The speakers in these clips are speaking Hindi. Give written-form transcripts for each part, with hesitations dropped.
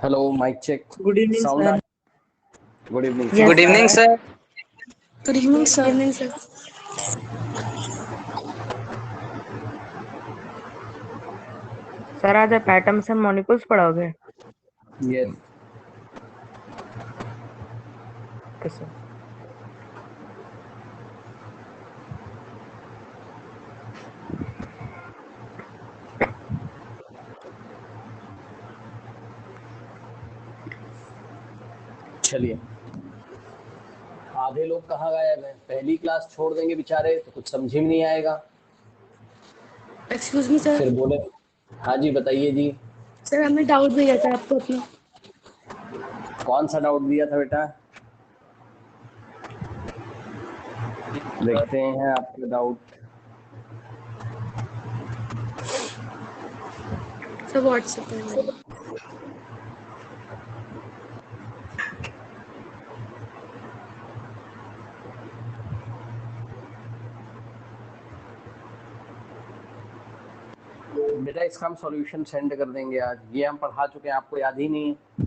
Hello, mike check. Good evening sound sir. Good evening. Yes, good evening sir. Good evening sir. Sir आज आप एटम्स एंड मॉलिक्यूल्स पढ़ाओगे? यस। Okay sir. चलिए, आधे लोग कहाँ गायब हैं? पहली क्लास छोड़ देंगे बेचारे तो कुछ समझ ही नहीं आएगा। Excuse me sir. फिर बोले हाँ जी बताइए जी। सर हमने डाउट दिया था आपको अपना। कौन सा डाउट दिया था बेटा? देखते हैं आपके डाउट। सर व्हाट्सएप पे। बेटा इसका हम सॉल्यूशन सेंड कर देंगे आज। ये हम पढ़ा चुके हैं, आपको याद ही नहीं है।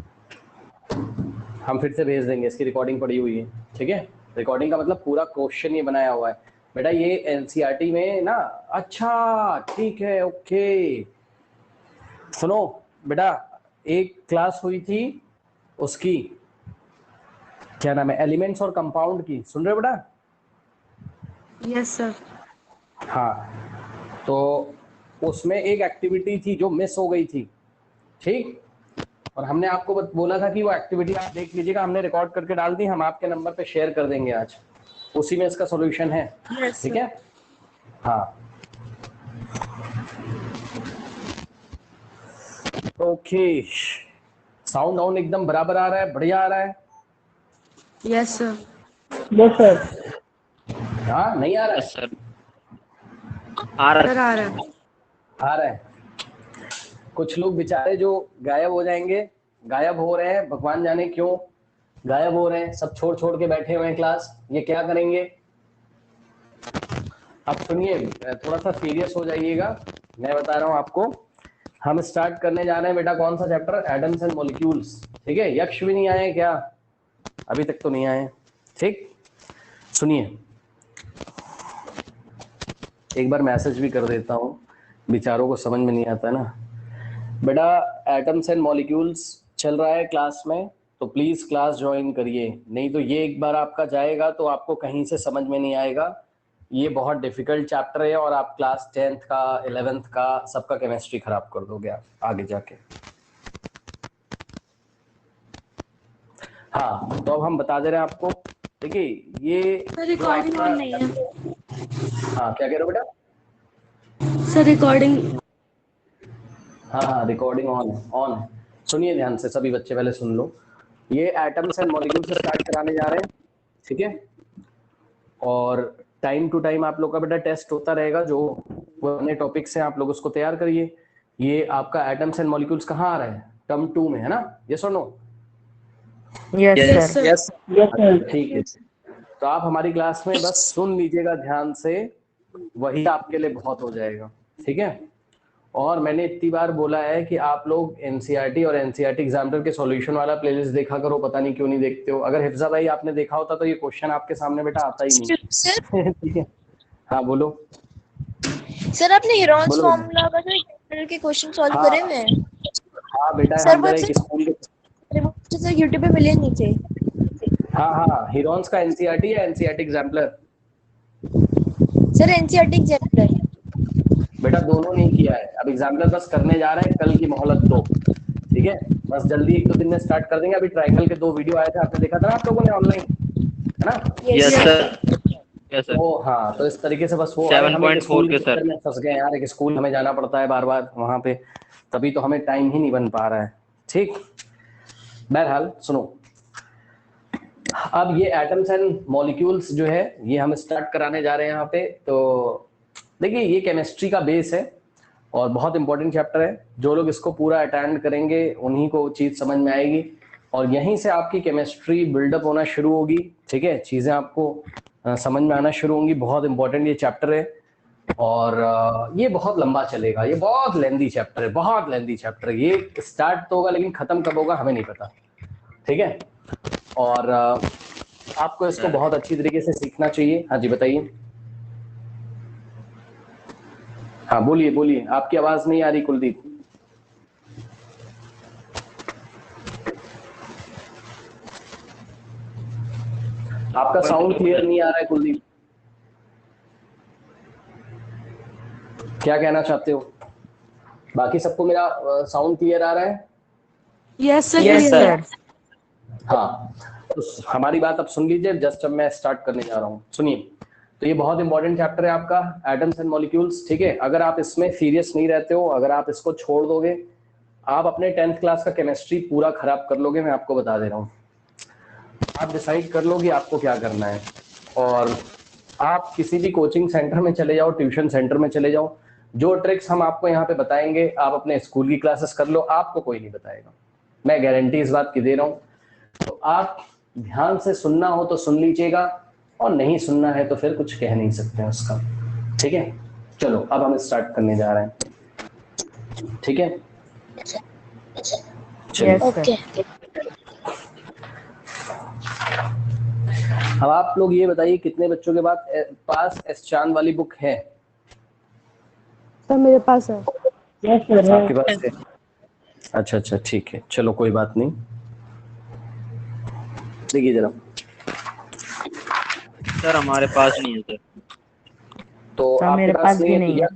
हम फिर से भेज देंगे, इसकी रिकॉर्डिंग पड़ी हुई है। ठीक है, रिकॉर्डिंग का मतलब पूरा क्वेश्चन ये बनाया हुआ है बेटा। ये एनसीईआरटी में ना। अच्छा ठीक है, ओके। सुनो बेटा, एक क्लास हुई थी उसकी, क्या नाम है, एलिमेंट्स और कंपाउंड की। सुन रहे हो बेटा? Yes sir. हाँ, तो उसमें एक एक्टिविटी थी जो मिस हो गई थी। ठीक, और हमने आपको बोला था कि वो एक्टिविटी आप देख लीजिएगा। हमने रिकॉर्ड करके डाल दी, हम आपके नंबर पे शेयर कर देंगे आज। उसी में इसका सॉल्यूशन है। यस ठीक है, हाँ ओके। साउंड ऑन एकदम बराबर आ रहा है, बढ़िया आ रहा है? Yes sir. Yes sir. हाँ, नहीं आ रहा है? सर आ रहा सर आ रहा है। आ रहा है। कुछ लोग बेचारे जो गायब हो जाएंगे, गायब हो रहे हैं, भगवान जाने क्यों गायब हो रहे हैं। सब छोड़ छोड़ के बैठे हुए हैं क्लास, ये क्या करेंगे? अब सुनिए, थोड़ा सा सीरियस हो जाइएगा। मैं बता रहा हूँ आपको, हम स्टार्ट करने जा रहे हैं बेटा कौन सा चैप्टर? Atoms and molecules. ठीक है, यक्ष भी नहीं आए क्या? अभी तक तो नहीं आए। ठीक, सुनिए, एक बार मैसेज भी कर देता हूँ, बेचारों को समझ में नहीं आता ना बेटा। एटम्स एंड मॉलिक्यूल्स चल रहा है क्लास में, तो प्लीज क्लास ज्वाइन करिए, नहीं तो ये एक बार आपका जाएगा तो आपको कहीं से समझ में नहीं आएगा। ये बहुत डिफिकल्ट चैप्टर है और आप क्लास 10th का 11th का सबका केमिस्ट्री खराब कर दोगे आप आगे जाके। हाँ, तो अब हम बता दे रहे हैं आपको। देखिए ये रिकॉर्डिंग ऑन नहीं है। हाँ, क्या कह रहे हो बेटा? Sir recording. हाँ, रिकॉर्डिंग ऑन है, ऑन है। सुनिए ध्यान से सभी बच्चे, पहले सुन लो। ये एटम्स एंड मॉलिक्यूल से स्टार्ट कराने जा रहे हैं। ठीक है, और टाइम टू टाइम आप लोग का बेटा टेस्ट होता रहेगा, जो पुराने टॉपिक्स हैं आप लोग उसको तैयार करिए। ये आपका एटम्स एंड मॉलिक्यूल्स कहाँ आ रहा है? टर्म 2 में है ना? यस और नो? Yes sir. यस ठीक है, तो आप हमारी क्लास में बस सुन लीजिएगा ध्यान से, वही आपके लिए बहुत हो जाएगा। ठीक है, और मैंने इतनी बार बोला है कि आप लोग एनसीईआरटी और एनसीईआरटी एग्जामिनर के सॉल्यूशन वाला प्लेलिस्ट देखा करो, पता नहीं क्यों नहीं देखते हो। अगर हिफ्जा भाई आपने देखा होता तो ये क्वेश्चन आपके सामने बेटा आता ही नहीं। ठीक है, हाँ बोलो। सर आपने हीरोन्स बोलो फार्मूला का जो जनरल के क्वेश्चन सॉल्व हाँ, करे हुए हैं? हाँ बेटा, सर हम वो जरा एक स्कूल के सर यूट्यूब पे मिले नीचे। हाँ, हीरोन्स का एनसीईआरटी या NCERT exemplar? Sir NCERT exemplar. बेटा दोनों नहीं किया है, अब एग्जाम्पलर बस करने जा रहे हैं, कल की मोहलत दो। ठीक है, बस जल्दी 1-2 दिन में स्टार्ट कर देंगे। अभी ट्रायंगल के 2 वीडियो आए थे, आपने देखा था ना आप लोगों ने ऑनलाइन, है ना? Yes sir. Yes sir. तो हाँ, तो इस तरीके से बस वो, अरे हम एक 7.4 स्कूल के के सर। चक्कर में फंस गए यार। एक स्कूल हमें जाना पड़ता है बार बार वहां पे, तभी तो हमें टाइम ही नहीं बन पा रहा है। ठीक, बहरहाल सुनो, अब ये एटम्स एंड मॉलिक्यूल्स जो है ये हम स्टार्ट कराने जा रहे हैं यहाँ पे। तो देखिए ये केमिस्ट्री का बेस है और बहुत इंपॉर्टेंट चैप्टर है। जो लोग इसको पूरा अटेंड करेंगे उन्हीं को चीज समझ में आएगी और यहीं से आपकी केमिस्ट्री बिल्डअप होना शुरू होगी। ठीक है, चीजें आपको समझ में आना शुरू होंगी। बहुत इंपॉर्टेंट ये चैप्टर है और ये बहुत लंबा चलेगा, ये बहुत लेंदी चैप्टर है, बहुत लेंदी चैप्टर है। ये स्टार्ट तो होगा लेकिन खत्म कब होगा हमें नहीं पता, ठीक है। और आपको इसको बहुत अच्छी तरीके से सीखना चाहिए। हाँ जी बताइए। हाँ बोलिए बोलिए, आपकी आवाज नहीं आ रही कुलदीप। आपका साउंड क्लियर नहीं आ रहा है कुलदीप, क्या कहना चाहते हो? बाकी सबको मेरा साउंड क्लियर आ रहा है? Yes sir, yes clear। Sir. हाँ, तो हमारी बात अब सुन लीजिए, जस्ट अब मैं स्टार्ट करने जा रहा हूँ, सुनिए। तो ये बहुत इंपॉर्टेंट चैप्टर है आपका एटम्स एंड मॉलिक्यूल्स, ठीक है। अगर आप इसमें सीरियस नहीं रहते हो, अगर आप इसको छोड़ दोगे, आप अपने 10th क्लास का केमिस्ट्री पूरा खराब कर लोगे, मैं आपको बता दे रहा हूँ। आप डिसाइड कर लो कि आपको क्या करना है, और आप किसी भी कोचिंग सेंटर में चले जाओ, ट्यूशन सेंटर में चले जाओ, जो ट्रिक्स हम आपको यहाँ पे बताएंगे आप अपने स्कूल की क्लासेस कर लो, आपको कोई नहीं बताएगा, मैं गारंटी इस बात की दे रहा हूँ। तो आप ध्यान से सुनना हो तो सुन लीजिएगा, और नहीं सुनना है तो फिर कुछ कह नहीं सकते हैं उसका, ठीक है। चलो अब हम स्टार्ट करने जा रहे हैं, ठीक है। चलिए यस ओके। सर। अब आप लोग ये बताइए कितने बच्चों के पास एस चांद वाली बुक है? सर मेरे पास है। यस सर आपके पास है? अच्छा अच्छा ठीक है, चलो कोई बात नहीं। देखिए जरा, सर हमारे पास नहीं है सर। तो सर, आपके मेरे पास पास नहीं भी है नहीं तो है।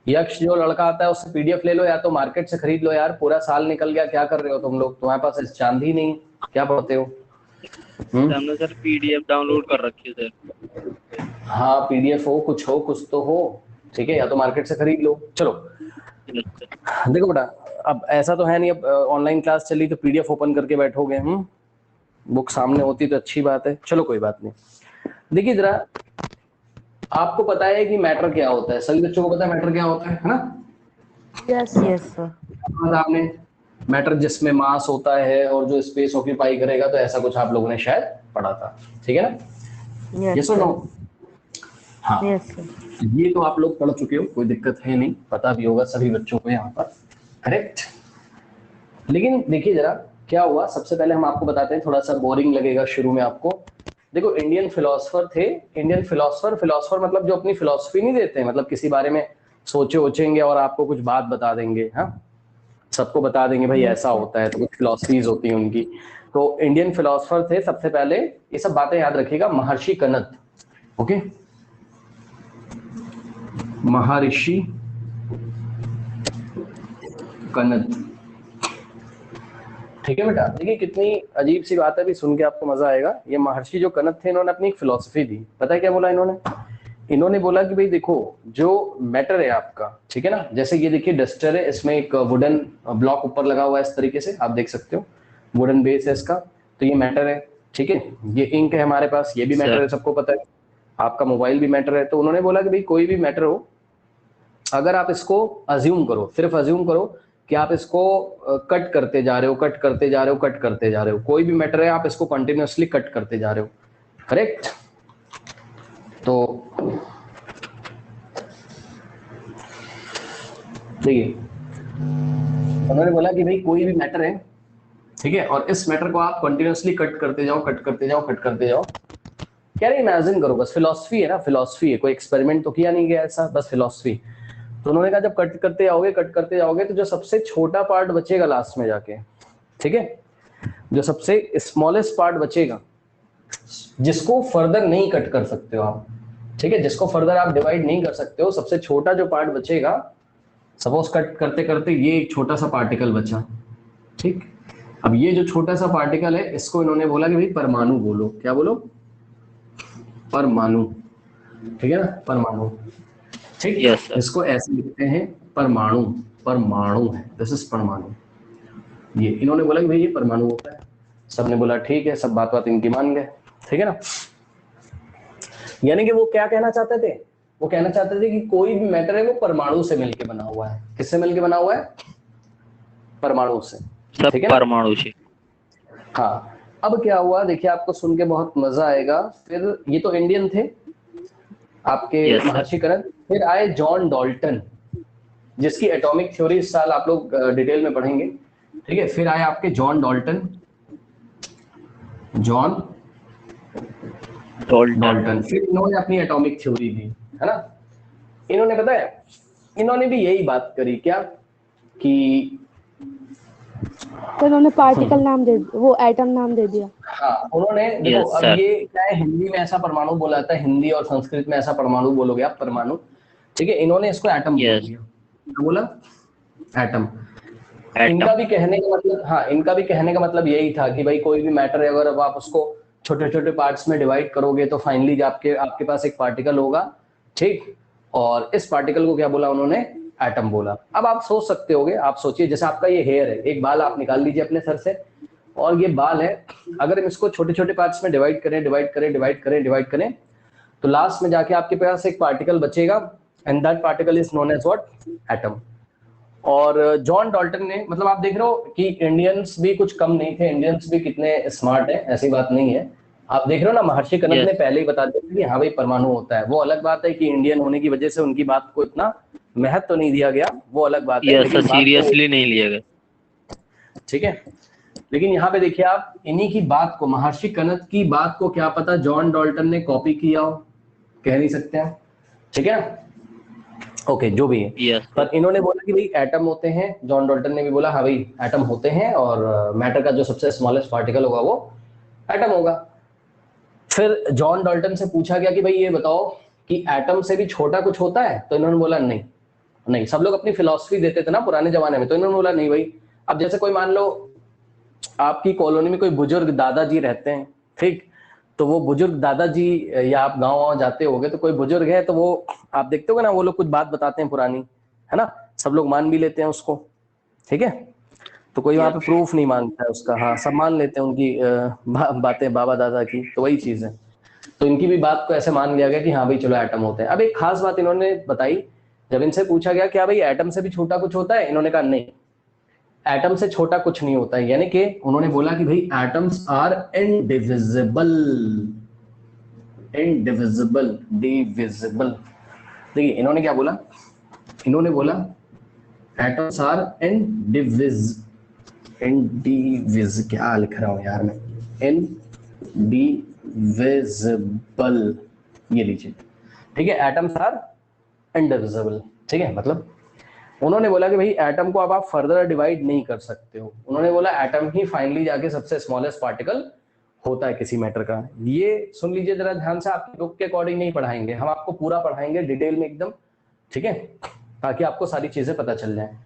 यक्ष जो लड़का आता है उससे पीडीएफ ले लो, या तो मार्केट से खरीद लो यार। पूरा साल निकल गया, क्या कर रहे हो तुम लोग? तुम्हारे पास चांद ही नहीं, क्या पढ़ते हो? हमने सर पीडीएफ डाउनलोड कर रखी है सर। हाँ पीडीएफ हो, कुछ तो हो, ठीक है, या तो मार्केट से खरीद लो। चलो देखो बेटा, अब ऐसा तो है नहीं, अब ऑनलाइन क्लास चली तो पीडीएफ ओपन करके बैठोगे, बुक सामने होती तो अच्छी बात है। चलो कोई बात नहीं। देखिए जरा, आपको पता है कि मैटर क्या होता है? सभी बच्चों को पता है मैटर क्या होता है ना? Yes yes sir. आपने मैटर जिसमें मास होता है और जो स्पेस ऑक्यूपाई करेगा, तो ऐसा कुछ आप लोगों ने शायद पढ़ा था, ठीक है ना? यस यस और नो? हाँ, यस सर। ये तो आप लोग पढ़ चुके हो, कोई दिक्कत है नहीं, पता भी होगा सभी बच्चों को यहाँ पर, करेक्ट। लेकिन देखिए जरा क्या हुआ, सबसे पहले हम आपको बताते हैं, थोड़ा सा बोरिंग लगेगा शुरू में आपको। देखो इंडियन फिलोसफर थे, इंडियन फिलोसफर मतलब जो अपनी फिलोसफी नहीं देते, मतलब किसी बारे में सोचे ओचेंगे और आपको कुछ बात बता देंगे, हाँ सबको बता देंगे भाई ऐसा होता है, तो कुछ फिलोसफीज होती हैं उनकी। तो इंडियन फिलोसफर थे सबसे पहले, ये सब बातें याद रखिएगा, महर्षि कनद, ओके, महर्षि कनद, ठीक है बेटा। देखिए कितनी अजीब सी बात है, भी सुन के आपको मजा आएगा। ये महर्षि जो कनद थे, इन्होंने अपनी एक फिलोसफी दी, पता है क्या बोला इन्होंने बोला कि भाई देखो, जो मैटर है आपका, ठीक है ना, जैसे ये देखिए डस्टर है, इसमें एक वुडन ब्लॉक ऊपर लगा हुआ है, इस तरीके से आप देख सकते हो, वुडन बेस है इसका, तो ये मैटर है, ठीक है। ये इंक है हमारे पास, ये भी मैटर है, सबको पता है। आपका मोबाइल भी मैटर है। तो उन्होंने बोला कि भाई कोई भी मैटर हो, अगर आप इसको अज्यूम करो, सिर्फ अज्यूम करो कि आप इसको कट करते जा रहे हो, कट करते जा रहे हो, कट करते जा रहे हो, कोई भी मैटर है आप इसको कंटिन्यूअसली कट करते जा रहे हो, करेक्ट। तो देखिए उन्होंने बोला कि भाई कोई भी मैटर है, ठीक है, और इस मैटर को आप कंटिन्यूअसली कट करते जाओ, कट करते जाओ, कट करते जाओ। क्या इमेजिन करो, बस फिलोसफी है ना, फिलोसफी है, कोई एक्सपेरिमेंट तो किया नहीं गया ऐसा, बस फिलोसफी। तो उन्होंने कहा जब कट करते जाओगे, कट करते जाओगे, तो जो सबसे छोटा पार्ट बचेगा लास्ट में जाके, ठीक है, जो सबसे स्मॉलेस्ट पार्ट बचेगा, जिसको फर्दर नहीं कट कर सकते हो आप, ठीक है, जिसको फर्दर आप डिवाइड नहीं कर सकते हो, सबसे छोटा जो पार्ट बचेगा, सपोज कट करते करते ये एक छोटा सा पार्टिकल बचा, ठीक। अब ये जो छोटा सा पार्टिकल है, इसको इन्होंने बोला कि भाई परमाणु बोलो, क्या बोलो? परमाणु, ठीक है ना, परमाणु, ठीक। Yes, sir. इसको ऐसे लिखते हैं परमाणु, परमाणु है, दिस इज परमाणु। ये इन्होंने बोला कि भाई ये परमाणु होता है, सबने बोला ठीक है, सब बात इनकी मान गए, ठीक है ना। यानी कि वो क्या कहना चाहते थे? वो कहना चाहते थे कि कोई भी मैटर है वो परमाणु से मिलके बना हुआ है। किससे मिलके बना हुआ है? परमाणु से, सब ठीक है ना? परमाणु से। हाँ, अब क्या हुआ देखिए, आपको सुन के बहुत मजा आएगा। फिर ये तो इंडियन थे आपके Yes, sir. महर्षि कनक। फिर आए जॉन डाल्टन, जिसकी एटॉमिक थ्योरी इस साल आप लोग डिटेल में पढ़ेंगे, ठीक है। फिर आए आपके जॉन डाल्टन, जॉन डाल्टन। फिर इन्होंने अपनी एटॉमिक थ्योरी दी, है ना। इन्होंने पता है, इन्होंने भी यही बात करी क्या कि तो उन्होंने पार्टिकल नाम दे, वो एटम नाम दे दिया। हाँ, उन्होंने देखो Yes, अब sir. ये क्या है, हिंदी में ऐसा परमाणु बोला जाता है, हिंदी और संस्कृत में ऐसा परमाणु बोलोगे आप, परमाणु, ठीक है। इन्होंने इसको एटम बोल Yes. दिया। क्या बोला? एटम। Atom. इनका भी कहने का मतलब, हाँ, इनका भी कहने का मतलब यही था कि भाई कोई भी मैटर है, अगर अब आप उसको छोटे छोटे पार्ट्स में डिवाइड करोगे तो फाइनली आपके आपके पास एक पार्टिकल होगा, ठीक। और इस पार्टिकल को क्या बोला उन्होंने? एटम बोला। अब आप सोच सकते होगे, आप सोचिए जैसे आपका ये हेयर है, एक बाल आप निकाल लीजिए अपने सर से, और ये बाल है, अगर हम इसको छोटे छोटे पार्ट्स में डिवाइड करें तो लास्ट में जाके आपके पास एक पार्टिकल बचेगा, and that particle is known as what? Atom. और जॉन डाल्टन ने, मतलब आप देख रहे हो कि इंडियंस भी कुछ कम नहीं थे, इंडियंस भी कितने स्मार्ट है, ऐसी बात नहीं है। आप देख रहे हो ना, महर्षि कनक Yes. ने पहले ही बता दिया कि हाँ भाई परमाणु होता है। वो अलग बात है कि इंडियन होने की वजह से उनकी बात को इतना महत्व तो नहीं दिया गया, वो अलग बात है। Yes, लेकिन sir. बात तो- Seriously नहीं लिया गया. ठीक है। लेकिन यहाँ पे देखिए आप, इन्हीं की बात को, महर्षि कनक की बात को क्या पता जॉन डाल्टन ने कॉपी किया हो, कह नहीं सकते हैं, ठीक है। ओके, जो भी है। Yes. पर इन्होंने बोला कि भाई एटम होते हैं, जॉन डाल्टन ने भी बोला हाँ भाई एटम होते हैं, और मैटर का जो सबसे स्मॉलेस्ट पार्टिकल होगा वो एटम होगा। फिर जॉन डाल्टन से पूछा गया कि भाई ये बताओ कि एटम से भी छोटा कुछ होता है, तो इन्होंने बोला नहीं नहीं। सब लोग अपनी फिलॉसफी देते थे ना पुराने जमाने में, तो इन्होंने बोला नहीं भाई। अब जैसे कोई मान लो आपकी कॉलोनी में कोई बुजुर्ग दादाजी रहते हैं, ठीक, तो वो बुजुर्ग दादाजी, या आप गाँव जाते होगे तो कोई बुजुर्ग है, तो वो आप देखते होगे ना, वो लोग कुछ बात बताते हैं पुरानी, है ना, सब लोग मान भी लेते हैं उसको, ठीक है। तो कोई वहां पे प्रूफ नहीं मांगता है उसका, हाँ, सब मान लेते हैं उनकी बातें बाबा दादा की, तो वही चीज है। तो इनकी भी बात को ऐसे मान लिया गया कि हाँ भाई चलो एटम होते हैं। अब एक खास बात इन्होंने बताई, जब इनसे पूछा गया क्या भाई एटम से भी छोटा कुछ होता है, इन्होंने कहा नहीं, एटम से छोटा कुछ नहीं होता है। यानी कि उन्होंने बोला कि भाई atoms are indivisible, indivisible, divisible. देखिए इन्होंने क्या बोला, इन्होंने बोला एटम्स आर इनडिविज, क्या लिख रहा हूं यार मैं, इनडिविजिबल, ये लीजिए, ठीक है। एटम्स आर इनडिविजिबल, ठीक है। मतलब उन्होंने बोला कि भाई एटम को अब आप फर्दर डिवाइड नहीं कर सकते हो। उन्होंने बोला एटम ही फाइनली जाके सबसे स्मॉलेस्ट पार्टिकल होता है किसी मैटर का। ये सुन लीजिए जरा ध्यान से, आपके बुक के अकॉर्डिंग नहीं पढ़ाएंगे, हम आपको पूरा पढ़ाएंगे डिटेल में एकदम, ठीक है, ताकि आपको सारी चीजें पता चल जाए।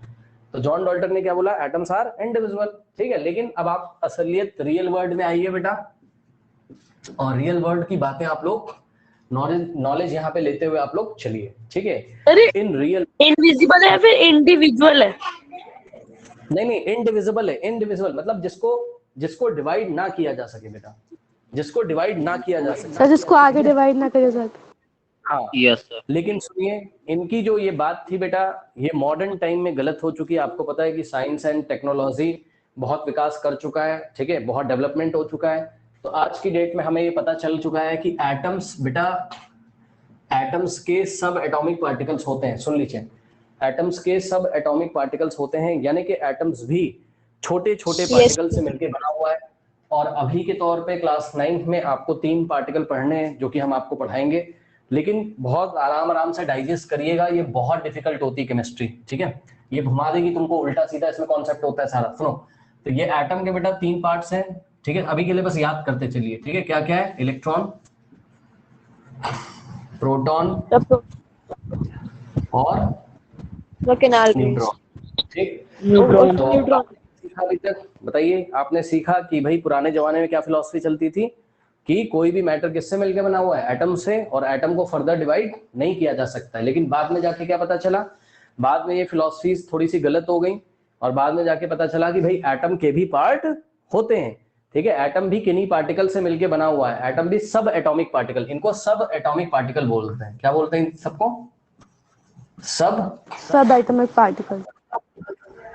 तो जॉन डाल्टन ने क्या बोला, एटम्स आर इनडिविजिबल, ठीक है। लेकिन अब आप असलियत रियल वर्ल्ड में आइए बेटा, और रियल वर्ल्ड की बातें आप लोग नॉलेज यहाँ पे लेते हुए आप लोग चलिए, ठीक है। अरे इन रियल, इनविजिबल है फिर इंडिविजुअल है? नहीं इनडिविजिबल है। इनडिविजिबल मतलब जिसको डिवाइड ना किया जा सके बेटा, जिसको डिवाइड ना किया जा सके, सर जिसको आगे डिवाइड ना करे सर। हाँ। Yes, sir. लेकिन सुनिए, इनकी जो ये बात थी बेटा, ये मॉडर्न टाइम में गलत हो चुकी है। आपको पता है कि साइंस एंड टेक्नोलॉजी बहुत विकास कर चुका है, ठीक है, बहुत डेवलपमेंट हो चुका है। तो आज की डेट में हमें ये पता चल चुका है कि एटम्स बेटा, एटम्स के सब एटॉमिक पार्टिकल्स होते हैं, सुन लीजिए, एटम्स के सब एटॉमिक पार्टिकल्स होते हैं, यानी कि एटम्स भी छोटे छोटे पार्टिकल से मिलकर बना हुआ है। और अभी के तौर पे क्लास 9 में आपको 3 पार्टिकल पढ़ने हैं, जो कि हम आपको पढ़ाएंगे, लेकिन बहुत आराम से डाइजेस्ट करिएगा, ये बहुत डिफिकल्ट होती है केमिस्ट्री, ठीक है। ये घुमा देगी तुमको उल्टा सीधा, इसमें कॉन्सेप्ट होता है सारा। सुनो, तो ये एटम के बेटा 3 पार्ट्स हैं, ठीक है। अभी के लिए बस याद करते चलिए, ठीक है। क्या क्या है? इलेक्ट्रॉन, प्रोटॉन और न्यूट्रॉन, ठीक। न्यूट्रॉन। सीखा अभी तक, बताइए, आपने सीखा कि भाई पुराने जमाने में क्या फिलॉसफी चलती थी कि कोई भी मैटर किससे मिलकर बना हुआ है, एटम से, और एटम को फर्दर डिवाइड नहीं किया जा सकता है। लेकिन बाद में जाके क्या पता चला, बाद में ये फिलॉसफी थोड़ी सी गलत हो गई, और बाद में जाके पता चला कि भाई एटम के भी पार्ट होते हैं, ठीक है। एटम भी किन्हीं पार्टिकल से मिलकर बना हुआ है, एटम भी सब एटॉमिक पार्टिकल, इनको सब एटॉमिक पार्टिकल बोलते हैं। क्या बोलते हैं इन सबको? सब सब एटॉमिक पार्टिकल,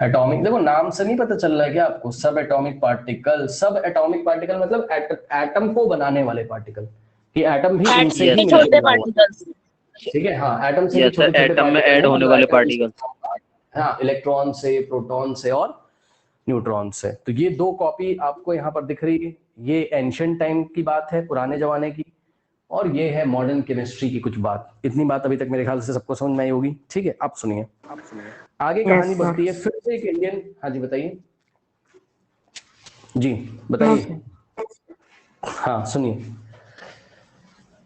एटॉमिक, देखो नाम से नहीं पता चल रहा है क्या आपको? सब एटॉमिक पार्टिकल, सब एटॉमिक पार्टिकल मतलब एटम को बनाने वाले पार्टिकल, कि एटम भी इनसे ही मिलकर छोटे बना हुआ है। पार्टिकल्स। ठीक है, हाँ एटम से भी यस छोटे सर, छोटे एटम में पार्टिकल ऐड हैं, होने जो वाले एटम पार्टिकल। हाँ इलेक्ट्रॉन से, प्रोटॉन से और न्यूट्रॉन से। तो ये दो कॉपी आपको यहाँ पर दिख रही है, ये एंशिएंट टाइम की बात है, पुराने जमाने की, और ये है मॉडर्न केमिस्ट्री की कुछ बात। इतनी बात अभी तक मेरे ख्याल से सबको समझ में आई होगी। ठीक है, अब सुनिए आगे कहानी बढ़ती है। फिर से एक इंडियन, हाँ जी बताइए, जी बताइए। हाँ सुनिए,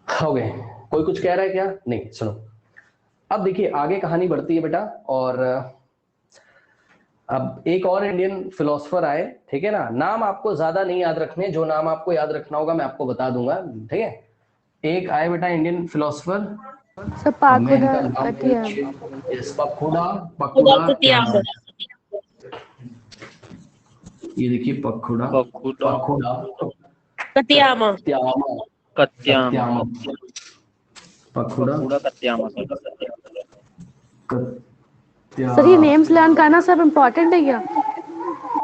हो गए, कोई कुछ कह रहा है क्या? नहीं, सुनो अब देखिए आगे कहानी बढ़ती है बेटा। और अब एक और इंडियन फिलोसफर आए, ठीक है ना, नाम आपको ज्यादा नहीं याद रखने, जो नाम आपको याद रखना होगा मैं आपको बता दूंगा। ठीक है, एक आए बेटा इंडियन फिलोसफर, सब पाकुड़ा कटियामा। पखुड़ा, पखुड़ा कतियामा। ये देखिए पखुड़ा, पखुड़ा पखुड़ा कतियामा। कत्यामा, कत्यामा, पखुड़ा पखुड़ा कत्यामा सर। सर ये नेम्स लर्न करना सब इम्पोर्टेंट है क्या?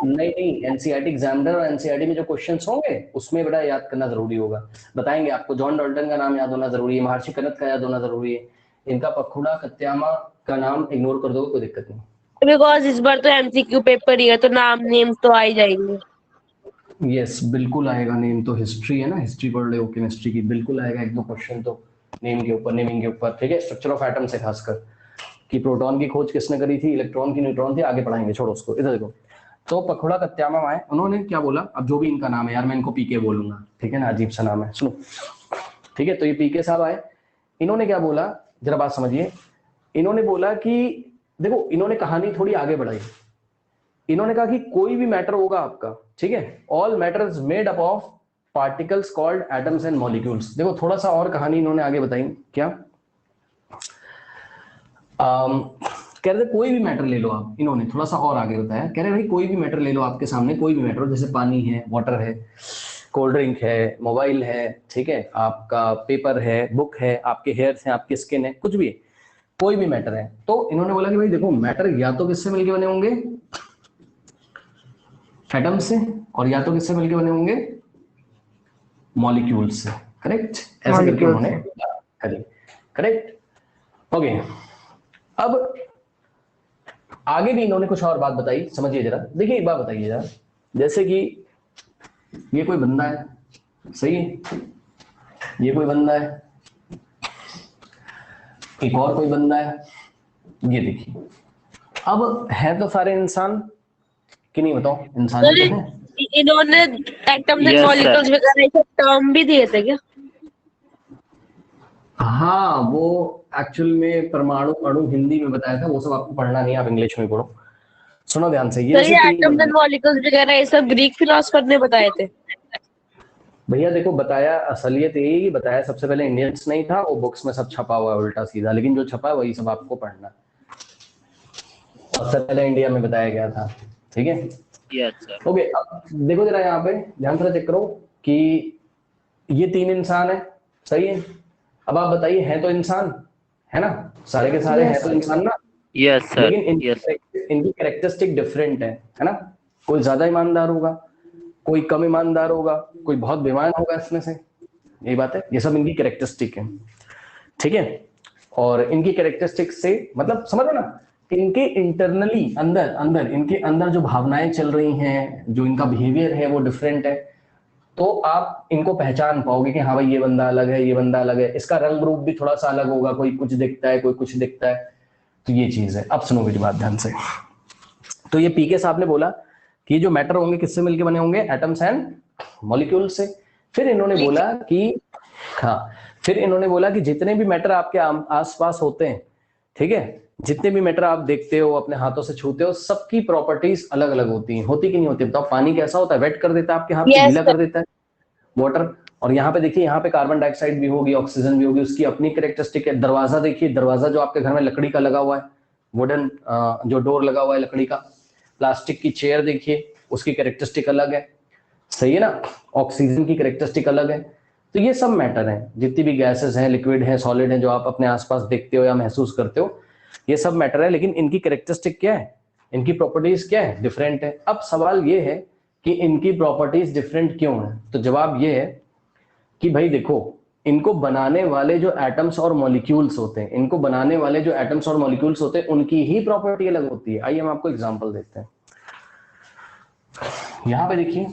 नहीं नहीं, एनसीईआरटी एग्जामिनर और एनसीईआरटी में जो क्वेश्चंस होंगे उसमें बड़ा याद करना जरूरी होगा। बताएंगे आपको, जॉन डाल्टन का नाम याद होना जरूरी है, महर्षि कनत का याद होना जरूरी है, इनका पखुड़ा कत्यामा का नाम इग्नोर कर दोगे कोई दिक्कत नहीं। बिकॉज इस बार तो एमसीक्यू पेपर ही है तो नाम नेम्स तो आ ही जाएंगे। यस बिल्कुल आएगा, नेम तो हिस्ट्री है ना, हिस्ट्री पढ़ रहे हो केमिस्ट्री की, बिल्कुल आएगा एक दो क्वेश्चन तो नेम के ऊपर, नेमिंग के ऊपर। ठीक है, स्ट्रक्चर ऑफ एटम से खासकर, कि प्रोटॉन की खोज किसने करी थी, इलेक्ट्रॉन की, न्यूट्रॉन थी, आगे पढ़ाएंगे, छोड़ो उसको। इधर देखो, तो पखुड़ा कत्यामा आए, उन्होंने क्या बोला, अब जो भी इनका नाम है यार मैं इनको पीके बोलूंगा, ठीक है ना, अजीब सा नाम है, सुनो। ठीक है, तो ये पीके साहब आए, इन्होंने क्या बोला जरा बात समझिए। इन्होंने बोला कि देखो, इन्होंने कहानी थोड़ी आगे बढ़ाई। इन्होंने कहा कि कोई भी मैटर होगा आपका, ठीक है, all matter is made up of particles called atoms and molecules. देखो थोड़ा सा और कहानी इन्होंने आगे बताई, क्या कह रहे थे कोई भी मैटर ले लो आप, इन्होंने थोड़ा सा और आगे बताया, कह रहे भाई कोई भी मैटर ले लो आपके सामने, कोई भी मैटर, जैसे पानी है, वाटर है, कोल्ड ड्रिंक है, मोबाइल है, ठीक है, आपका पेपर है, बुक है, आपके हेयर्स हैं, आपकी स्किन है, कुछ भी है, कोई भी मैटर है। तो इन्होंने बोला कि भाई देखो मैटर या तो किससे मिलके बने होंगे, एटम से, और या तो किससे मिलके बने होंगे, मॉलिक्यूल से। करेक्ट, ऐसे करके उन्होंने करेक्ट। ओके, अब आगे भी इन्होंने कुछ और बात बताई, समझिए जरा। देखिए एक बात बताइए जरा, जैसे कि ये कोई बंदा है, सही है, ये कोई बंदा है, एक और कोई बंदा है, ये देखिए, अब है तो सारे इंसान कि नहीं, बताओ इंसान ही तो है। इन्होंने एटम्स एंड Yes, मॉलिक्यूल्स वगैरह ऐसे टर्म भी दिए थे क्या? हाँ वो एक्चुअल में परमाणु अणु हिंदी में बताया था, वो सब आपको पढ़ना नहीं, आप इंग्लिश में पढ़ो। सुनो ध्यान से, ये तो जैसे ये तीन एटम्स बंदे, एंड मॉलिक्यूल्स वगैरह ये सब ग्रीक फिलोसफर ने बताए थे। भैया देखो बताया, असलियत यही कि बताया सबसे पहले इंडियंस नहीं था, वो बुक्स में सब छपा हुआ है उल्टा सीधा, लेकिन जो छपा है वही सब आपको पढ़ना। सबसे पहले इंडिया में बताया गया था, ठीक है। Yes sir. ओके, अब देखो जरा यहाँ पे ध्यान से चेक करो कि ये तीन इंसान है, सही है। अब आप बताइए, है तो इंसान है ना, सारे के सारे हैं तो इंसान ना, यस सर। लेकिन यस इनकी कैरेक्टरिस्टिक डिफरेंट है ना। कोई ज्यादा ईमानदार होगा, कोई कम ईमानदार होगा, कोई बहुत बेईमान होगा इसमें से, यही बात है, ये सब इनकी कैरेक्टरिस्टिक है, ठीक है। और इनकी कैरेक्टरिस्टिक से मतलब समझो ना, इनके इंटरनली अंदर अंदर इनके अंदर जो भावनाएं चल रही हैं, जो इनका बिहेवियर है वो डिफरेंट है, तो आप इनको पहचान पाओगे कि हाँ भाई ये बंदा अलग है, ये बंदा अलग है, इसका रंग रूप भी थोड़ा सा अलग होगा, कोई कुछ दिखता है, कोई कुछ दिखता है, तो ये चीज है। अब सुनो मेरी बात ध्यान से, तो ये पीके साहब ने बोला कि जो मैटर होंगे किससे मिलके बने होंगे, एटम्स एंड मॉलिक्यूल से। फिर इन्होंने बोला कि हाँ, फिर इन्होंने बोला कि जितने भी मैटर आपके आसपास होते हैं, ठीक है, जितने भी मैटर आप देखते हो, अपने हाथों से छूते हो, सबकी प्रॉपर्टीज अलग अलग होती हैं, होती कि नहीं होती, बताओ। पानी कैसा होता है, वेट कर देता है आपके हाथ को, गीला कर देता है, वाटर। और यहाँ पे देखिए, यहाँ पे कार्बन डाइऑक्साइड भी होगी, ऑक्सीजन भी होगी, उसकी अपनी कैरेक्टरिस्टिक है। दरवाजा देखिए, दरवाजा जो आपके घर में लकड़ी का लगा हुआ है, वुडन जो डोर लगा हुआ है लकड़ी का। प्लास्टिक की चेयर देखिए, उसकी कैरेक्टरिस्टिक अलग है, सही है ना। ऑक्सीजन की कैरेक्टरिस्टिक अलग है। तो ये सब मैटर है, जितनी भी गैसेस हैं, लिक्विड है, सॉलिड है, जो आप अपने आसपास देखते हो या महसूस करते हो, ये सब मैटर है, लेकिन इनकी कैरेक्टरिस्टिक क्या है, इनकी प्रॉपर्टीज क्या है, डिफरेंट है। अब सवाल ये है कि इनकी प्रॉपर्टीज डिफरेंट क्यों है, तो जवाब ये है कि भाई देखो, इनको बनाने वाले जो एटम्स और मॉलिक्यूल्स होते हैं, इनको बनाने वाले जो एटम्स और मॉलिक्यूल्स होते हैं, उनकी ही प्रॉपर्टी अलग होती है। आइए हम आपको एग्जांपल देते हैं। यहां पे देखिए,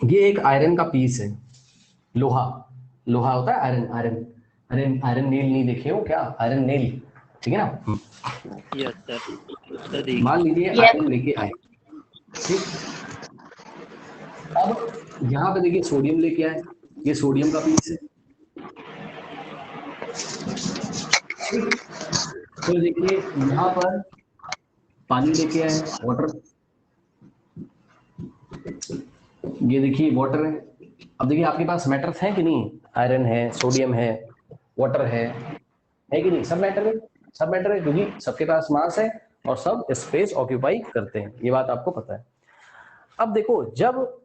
ये एक आयरन का पीस है, लोहा, लोहा होता है आयरन, आयरन आयरन आयरन नील नहीं देखे हो क्या, आयरन नील, ठीक है ना। Yes sir. मान लीजिए आयरन लेके आए, ठीक। अब यहाँ पे देखिए सोडियम लेके आए, ये सोडियम का पीस है, ठीक। फिर देखिए यहाँ पर पानी लेके आए, वाटर, ये देखिए वाटर है। अब देखिए आपके पास मैटर्स हैं कि नहीं, आयरन है, सोडियम है, वाटर है कि नहीं, सब मैटर है, सब मैटर है, क्योंकि सबके पास मास है और सब स्पेस ऑक्यूपाई करते हैं, ये बात आपको पता है। अब देखो, जब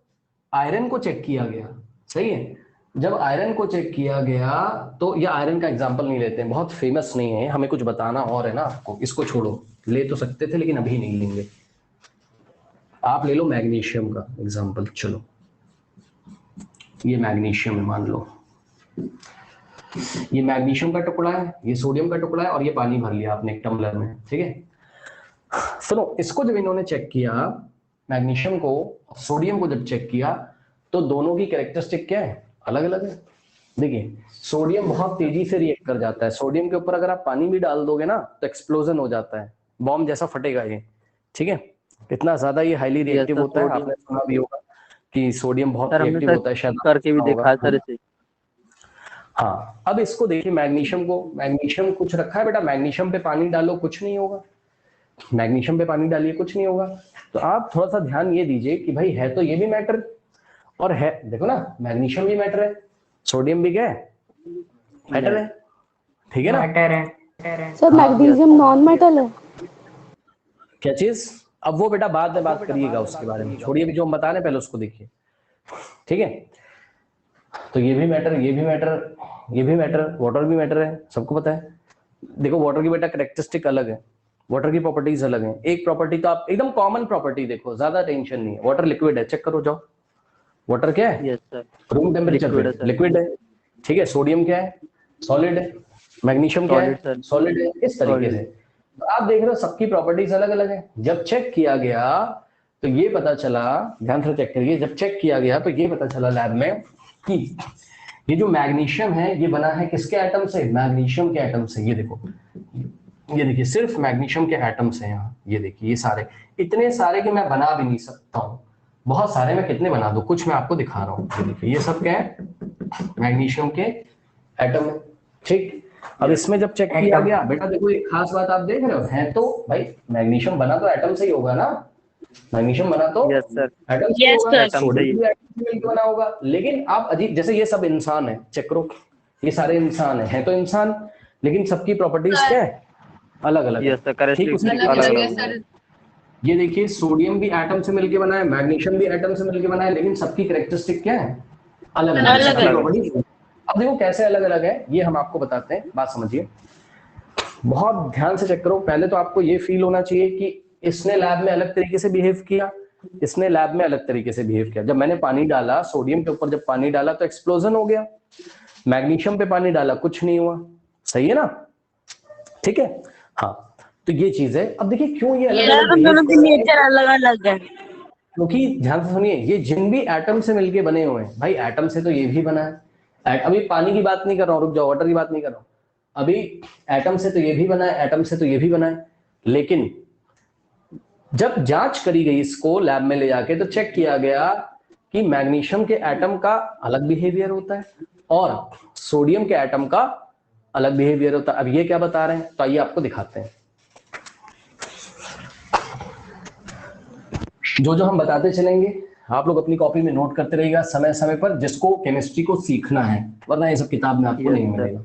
आयरन को चेक किया गया, सही है, जब आयरन को चेक किया गया, तो ये आयरन का एग्जांपल नहीं लेते हैं, बहुत फेमस नहीं है, हमें कुछ बताना और है ना आपको, इसको छोड़ो, ले तो सकते थे लेकिन अभी नहीं लेंगे। आप ले लो मैग्नीशियम का एग्जांपल, चलो ये मैग्नीशियम है, मान लो ये मैग्नीशियम का टुकड़ा है, ये सोडियम का टुकड़ा है, और ये पानी भर लिया आपने एक टम्बलर में, ठीक है। सुनो, इसको जब इन्होंने चेक किया, मैग्नीशियम को, सोडियम को जब चेक किया, तो दोनों की कैरेक्टरिस्टिक क्या है, अलग अलग है। देखिए सोडियम बहुत तेजी से रिएक्ट कर जाता है, सोडियम के ऊपर अगर आप पानी भी डाल दोगे ना तो एक्सप्लोजन हो जाता है, बॉम्ब जैसा फटेगा ये, ठीक है, इतना ज्यादा ये हाईली रिएक्टिव होता है। आपने सुना भी होगा कि सोडियम बहुत रिएक्टिव होता है, शायद करके भी देखा है सर इसे। हाँ, अब इसको देखिए, मैग्नीशियम को, मैग्नीशियम कुछ रखा है बेटा, मैग्नीशियम पे पानी डालो कुछ नहीं होगा, मैग्नीशियम पे पानी डालिए कुछ नहीं होगा। तो आप थोड़ा सा ध्यान ये दीजिए कि भाई है तो ये भी मैटर और है, देखो ना मैग्नीशियम भी मैटर है, सोडियम भी क्या है, मैटर है, ठीक है ना, मैटर है सर मैग्नीशियम नॉन मेटल है। क्या चीज, अब वो बेटा बाद में बात करिएगा उसके बारे में, छोड़िए, अभी जो हम बता रहे हैं पहले उसको देखिए, ठीक है। तो ये भी मैटर, ये भी मैटर, ये भी मैटर, वाटर भी मैटर है, सबको पता है। देखो वाटर की बेटा कैरेक्टरिस्टिक अलग है, वाटर की प्रॉपर्टीज अलग हैं। एक प्रॉपर्टी तो आप एकदम कॉमन प्रॉपर्टी देखो, ज्यादा टेंशन नहीं है, वाटर लिक्विड है, चेक करो जाओ, वाटर क्या है, यस सर, रूम टेम्परेचर पे लिक्विड है, ठीक है। सोडियम क्या है, सॉलिड है, मैग्नीशियम क्या है, सॉलिड है, इस तरीके से। तो आप देख रहे हो सबकी प्रॉपर्टीज अलग अलग है। जब चेक किया गया तो ये पता चला, ध्यान से चेक करिए, जब चेक किया गया तो ये पता चला लैब में कि ये जो मैग्नीशियम है ये बना है किसके एटम से, मैग्नीशियम के एटम से। ये देखो, ये देखिए सिर्फ मैग्नीशियम के एटम्स हैं यहाँ, ये देखिए, ये सारे, इतने सारे कि मैं बना भी नहीं सकता हूँ, बहुत सारे, मैं कितने बना दूं, कुछ मैं आपको दिखा रहा हूँ। ये देखिए, ये सब क्या है, मैग्नीशियम के एटम है, ठीक। अब इसमें जब चेक किया गया, बेटा देखो एक खास बात आप देख रहे हो, है तो भाई मैग्नीशियम बना तो एटम से ही होगा ना, मैग्नीशियम बना तो एटम से होगा, सोडियम भी एटम से मिलकर बना होगा। लेकिन आप अजीब, जैसे ये सब इंसान है, चेक करो, ये सारे इंसान है तो इंसान, लेकिन सबकी प्रॉपर्टीज क्या है, अलग अलग है, ठीक। ये देखिए सोडियम भी एटम से मिलकर बना है, मैग्नीशियम भी एटम से मिलकर बना है, लेकिन सबकी कैरेक्टरिस्टिक क्या है, अलग अलग। अब देखो कैसे अलग अलग है, ये हम आपको बताते हैं, बात समझिए, बहुत ध्यान से चेक करो। पहले तो आपको ये फील होना चाहिए कि इसने लैब में अलग तरीके से बिहेव किया, इसने लैब में अलग तरीके से बिहेव किया। जब मैंने पानी डाला, सोडियम के ऊपर जब पानी डाला तो एक्सप्लोजन हो गया, मैग्नीशियम पे पानी डाला कुछ नहीं हुआ, सही है ना, ठीक है। हाँ, तो ये चीज है। अब देखिए क्यों ये नेचर अलग अलग है, क्योंकि ध्यान से सुनिए, ये जिन भी एटम से मिलके बने हुए हैं, भाई एटम से तो ये भी बना है, अभी पानी की बात नहीं कर रहा हूँ, रुक जाओ, वाटर की बात नहीं कर रहा हूँ, अभी एटम से तो ये भी बना है, एटम से तो ये भी बना है। लेकिन जब जांच करी गई इसको लैब में ले जाके, तो चेक किया गया कि मैग्नीशियम के एटम का अलग बिहेवियर होता है और सोडियम के एटम का अलग बिहेवियर होता है। अब ये क्या बता रहे हैं, तो आइए आपको दिखाते हैं। जो जो हम बताते चलेंगे आप लोग अपनी कॉपी में नोट करते रहिएगा समय समय पर, जिसको केमिस्ट्री को सीखना है, वरना ये सब किताब में आपको नहीं मिलेगा।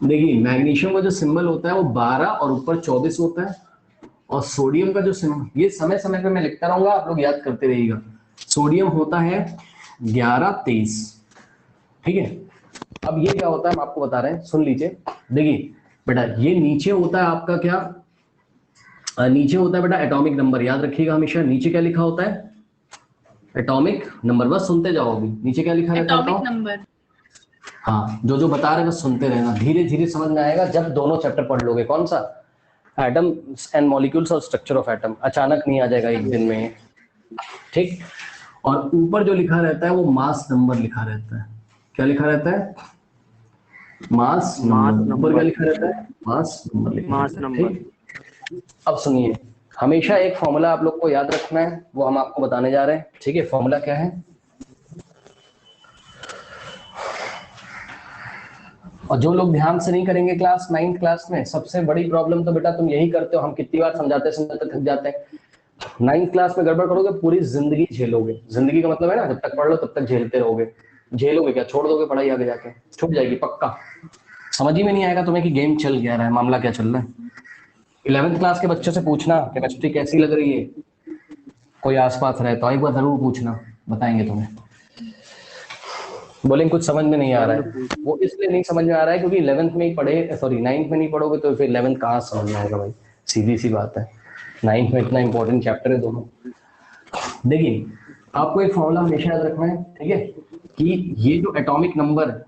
देखिए मैग्नीशियम का जो सिंबल होता है वो 12 और ऊपर 24 होता है, और सोडियम का जो सिंबल, ये समय समय पर मैं लिखता रहूंगा, आप लोग याद करते रहिएगा। सोडियम होता है 11 23, ठीक है। अब ये क्या होता है हम आपको बता रहे हैं, सुन लीजिए। देखिए बेटा ये नीचे होता है आपका क्या, नीचे होता है बेटा एटॉमिक नंबर, याद रखिएगा हमेशा नीचे क्या लिखा होता है, एटॉमिक नंबर। बस सुनते जाओ, अभी नीचे क्या लिखा रहता है, एटॉमिक नंबर। हाँ जो बता रहे हैं बस सुनते रहना, धीरे धीरे समझ में आएगा जब दोनों चैप्टर पढ़ लोगे। कौन सा, एटम एंड मॉलिक्यूल्स और स्ट्रक्चर ऑफ एटम, अचानक नहीं आ जाएगा एक दिन में, ठीक। और ऊपर जो लिखा रहता है वो मास नंबर लिखा रहता है, क्या लिखा रहता है, मास नंबर। ऊपर क्या लिखा रहता है, मास नंबर लिखा रहता है, ठीक। अब सुनिए, हमेशा एक फॉर्मूला आप लोग को याद रखना है, वो हम आपको बताने जा रहे हैं, ठीक है। फॉर्मूला क्या है, और जो लोग ध्यान से नहीं करेंगे क्लास 9th क्लास में, सबसे बड़ी प्रॉब्लम तो बेटा तुम यही करते हो, हम कितनी बार समझाते समझाते थक जाते हैं। 9th क्लास में गड़बड़ करोगे पूरी जिंदगी झेलोगे। जिंदगी का मतलब है ना, जब तक पढ़ लो तब तक झेलते रहोगे। झेलोगे क्या, छोड़ दोगे पढ़ाई, आगे जाके छूट जाएगी पक्का। समझ ही में नहीं आएगा तुम्हें कि गेम चल क्या रहा है, मामला क्या चल रहा है। 11th क्लास के बच्चों से पूछना केमिस्ट्री कैसी लग रही है, कोई आसपास रहे तो एक बार जरूर पूछना, बताएंगे तुम्हें। बोलेंगे कुछ समझ में नहीं आ रहा है, वो इसलिए नहीं समझ में आ रहा है क्योंकि 11th में ही पढ़े, सॉरी 9th में नहीं पढ़ोगे तो फिर 11th कहाँ समझ में आएगा भाई, सीधी सी बात है। 9th में इतना इंपॉर्टेंट चैप्टर है दोनों। देखिए आपको एक फॉर्मूला हमेशा याद रखना है, ठीक है, कि ये जो एटॉमिक नंबर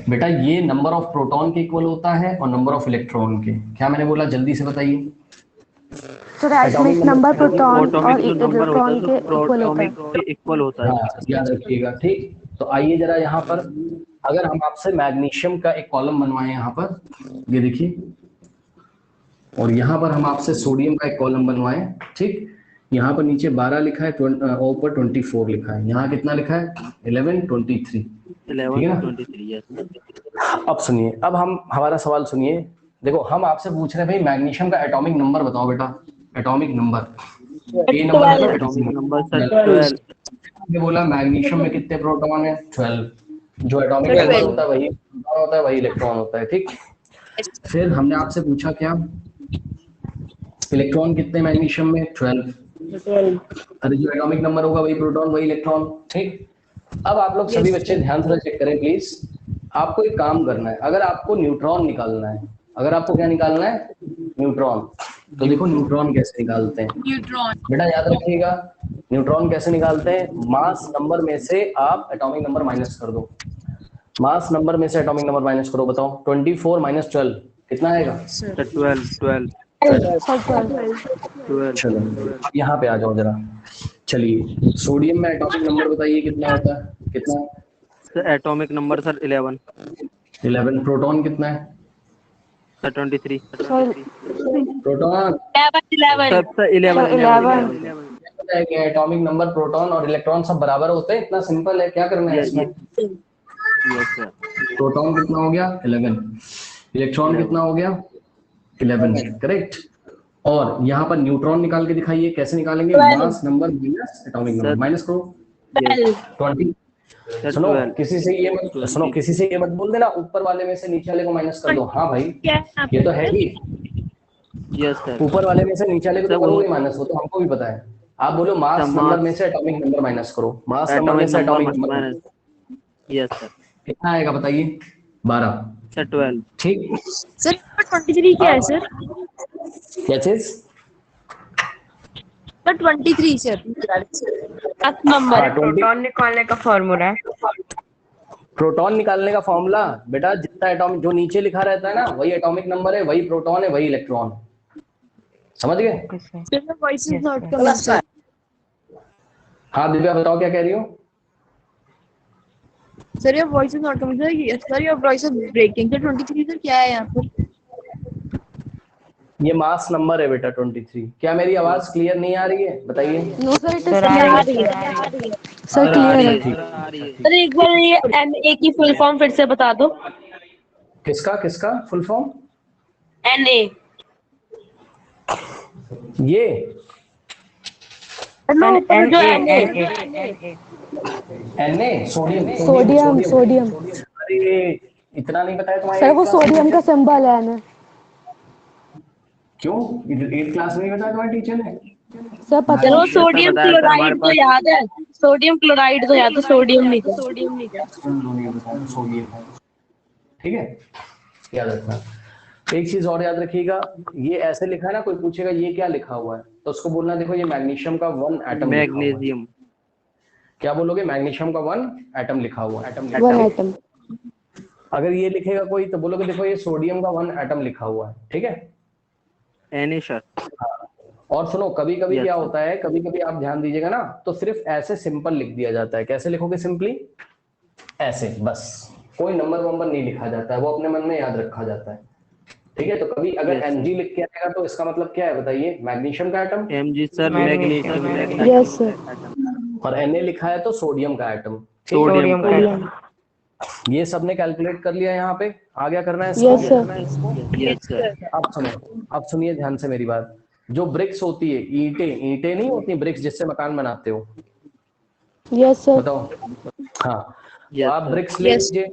बेटा, ये नंबर ऑफ प्रोटॉन के इक्वल होता है और नंबर ऑफ इलेक्ट्रॉन के। क्या मैंने बोला, जल्दी से बताइए। सर एटॉमिक नंबर प्रोटॉन और इलेक्ट्रॉन के इक्वल होता है। हाँ याद रखिएगा, ठीक। तो आइए जरा यहाँ पर, अगर हम आपसे मैग्नीशियम का एक कॉलम बनवाएं यहाँ पर, ये देखिए, और यहाँ पर हम आपसे सोडियम का एक कॉलम बनवाएं, ठीक। यहाँ पर नीचे 12 लिखा है, ऊपर 24 लिखा है, यहाँ कितना लिखा है 11 23, ठीक है ना। अब सुनिए, अब हम हमारा सवाल सुनिए। देखो हम आपसे पूछ रहे हैं भाई मैग्नीशियम का एटॉमिक नंबर बताओ बेटा, एटॉमिक नंबर, ए नंबर एटॉमिक नंबर। ये बोला मैग्नीशियम में कितने प्रोटॉन है, 12। जो एटॉमिक नंबर होता है वही प्रोटॉन होता है, वही इलेक्ट्रॉन होता है, ठीक। फिर हमने आपसे पूछा क्या, इलेक्ट्रॉन कितने मैग्नीशियम में, 12। अरे जो एटॉमिक नंबर होगा वही प्रोटॉन वही इलेक्ट्रॉन, ठीक। अब आप लोग सभी बच्चे ध्यान से चेक करें प्लीज। आपको एक काम करना है, अगर आपको न्यूट्रॉन निकालना है, अगर आपको क्या निकालना है, न्यूट्रॉन, तो देखो न्यूट्रॉन कैसे निकालते हैं। न्यूट्रॉन बेटा याद रखिएगा, न्यूट्रॉन कैसे निकालते हैं, मास नंबर में से आप एटॉमिक नंबर माइनस कर दो। मास नंबर में से एटॉमिक नंबर माइनस करो, बताओ 24 माइनस 12 कितना आएगा, 12। चलो यहाँ पे आ जाओ जरा। चलिए सोडियम में एटॉमिक नंबर बताइए कितना होता है, कितना, sir atomic number sir 11। 11। Proton कितना है, सर 23। Proton 11 sir 11। पता है कि एटॉमिक नंबर प्रोटॉन और इलेक्ट्रॉन सब बराबर होते हैं, इतना सिंपल है, क्या करना है इसमें। Yes sir. प्रोटॉन कितना हो गया 11, इलेक्ट्रॉन कितना हो गया 11, करेक्ट। और यहाँ पर न्यूट्रॉन निकाल के दिखाइए, कैसे निकालेंगे, mass number minus atomic number, minus करो 20। सुनो किसी से ये मत, सुनो किसी से ये मत बोल देना ऊपर वाले में से नीचे वाले को माइनस कर दो। हाँ भाई ये तो है ही, यस सर। ऊपर वाले में से नीचे वाले को तो करोगे माइनस, वो तो हमको भी पता है। आप बोलो मास नंबर में से एटॉमिक नंबर माइनस करो, मास नंबर में से एटॉमिक नंबर, यस सर। कितना आएगा बताइए, 12 सर 12, ठीक। सर 23 क्या है सर, क्या चीज, सर 23 सर नंबर प्रोटॉन निकालने का फॉर्मूला है। प्रोटॉन निकालने का फॉर्मूला बेटा, जितना एटॉमिक जो नीचे लिखा रहता है ना वही एटॉमिक नंबर है, वही प्रोटॉन है वही इलेक्ट्रॉन, समझ गए। Voice is not coming sir. हाँ दिव्या बताओ क्या कह रही हो। Sir your voice is not coming sir, your voice is breaking. Sir 23 sir क्या है यहाँ पर, ये मास नंबर है बेटा 23। क्या मेरी आवाज क्लियर नहीं आ रही है, बताइए। No sir it is sir clear, sir clear है। सर एक बार ये NA की फुल फॉर्म फिर से बता दो। किसका किसका फुल फॉर्म, NA ये Na सोडियम सोडियम सोडियम, अरे इतना नहीं बताया तुम्हारे सर वो सोडियम का सिंबल है ना। क्यों 8th क्लास में नहीं बताया तुम्हारे टीचर ने। सर पता चलो सोडियम क्लोराइड तो याद है, सोडियम क्लोराइड तो याद है, सोडियम नहीं था। सोडियम है, ठीक है, याद रखना। एक चीज और याद रखिएगा, ये ऐसे लिखा है ना, कोई पूछेगा ये क्या लिखा हुआ है तो उसको बोलना देखो ये मैग्नीशियम का 1 एटम। मैग्नीशियम। क्या बोलोगे? मैग्नीशियम का 1 एटम लिखा हुआ है। 1 एटम। अगर ये लिखेगा कोई तो बोलोगे देखो ये सोडियम का 1 एटम लिखा हुआ है। ठीक है, एन सर। और सुनो कभी कभी Yes, क्या sir. होता है, कभी कभी आप ध्यान दीजिएगा ना, तो सिर्फ ऐसे सिंपल लिख दिया जाता है। कैसे लिखोगे? सिंपली ऐसे, बस कोई नंबर वंबर नहीं लिखा जाता है, वो अपने मन में याद रखा जाता है। ठीक है, तो कभी अगर Yes, sir. Mg लिख के आएगा तो इसका मतलब क्या है बताइए? मैग्नीशियम का atom. Mg sir magnesium. Yes sir. और Na लिखा है तो सोडियम का एटम। सोडियम का। ये सबने कैलकुलेट कर लिया, यहाँ पे आगे करना है यस इसको। सर। Yes sir. अब सुनिए ध्यान से मेरी बात। जो ब्रिक्स होती है, ईंटें नहीं होती ब्रिक्स जिससे मकान बनाते हो, यस सर। बताओ। हाँ, तो Yes, आप sir. ब्रिक्स ले लीजिए।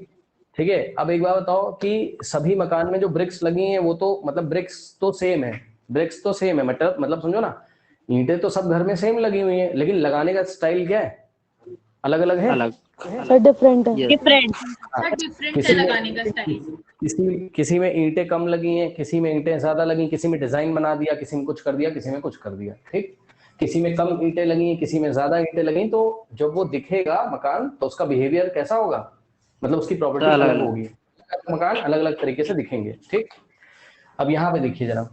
ठीक है, अब एक बात बताओ कि सभी मकान में जो ब्रिक्स लगी हैं वो तो मतलब ब्रिक्स तो सेम है, मतलब समझो ना, ईंटें तो सब घर में सेम लगी हुई हैं, लेकिन लगाने का स्टाइल क्या है? अलग अलग है। अलग। सर डिफरेंट है। Yes. डिफरेंट। किसी में ईंटें कम लगी हैं, किसी में ईंटें ज्यादा लगी, किसी में डिजाइन बना दिया, किसी में कुछ कर दिया, किसी में कुछ कर दिया। ठीक, किसी में कम ईंटें लगी, किसी में ज्यादा ईंटें लगी, तो जब वो दिखेगा मकान तो उसका बिहेवियर कैसा होगा, मतलब उसकी प्रॉपर्टी अलग अलग होगी, मकान अलग अलग तरीके से दिखेंगे। ठीक, अब यहाँ पे देखिए जरा,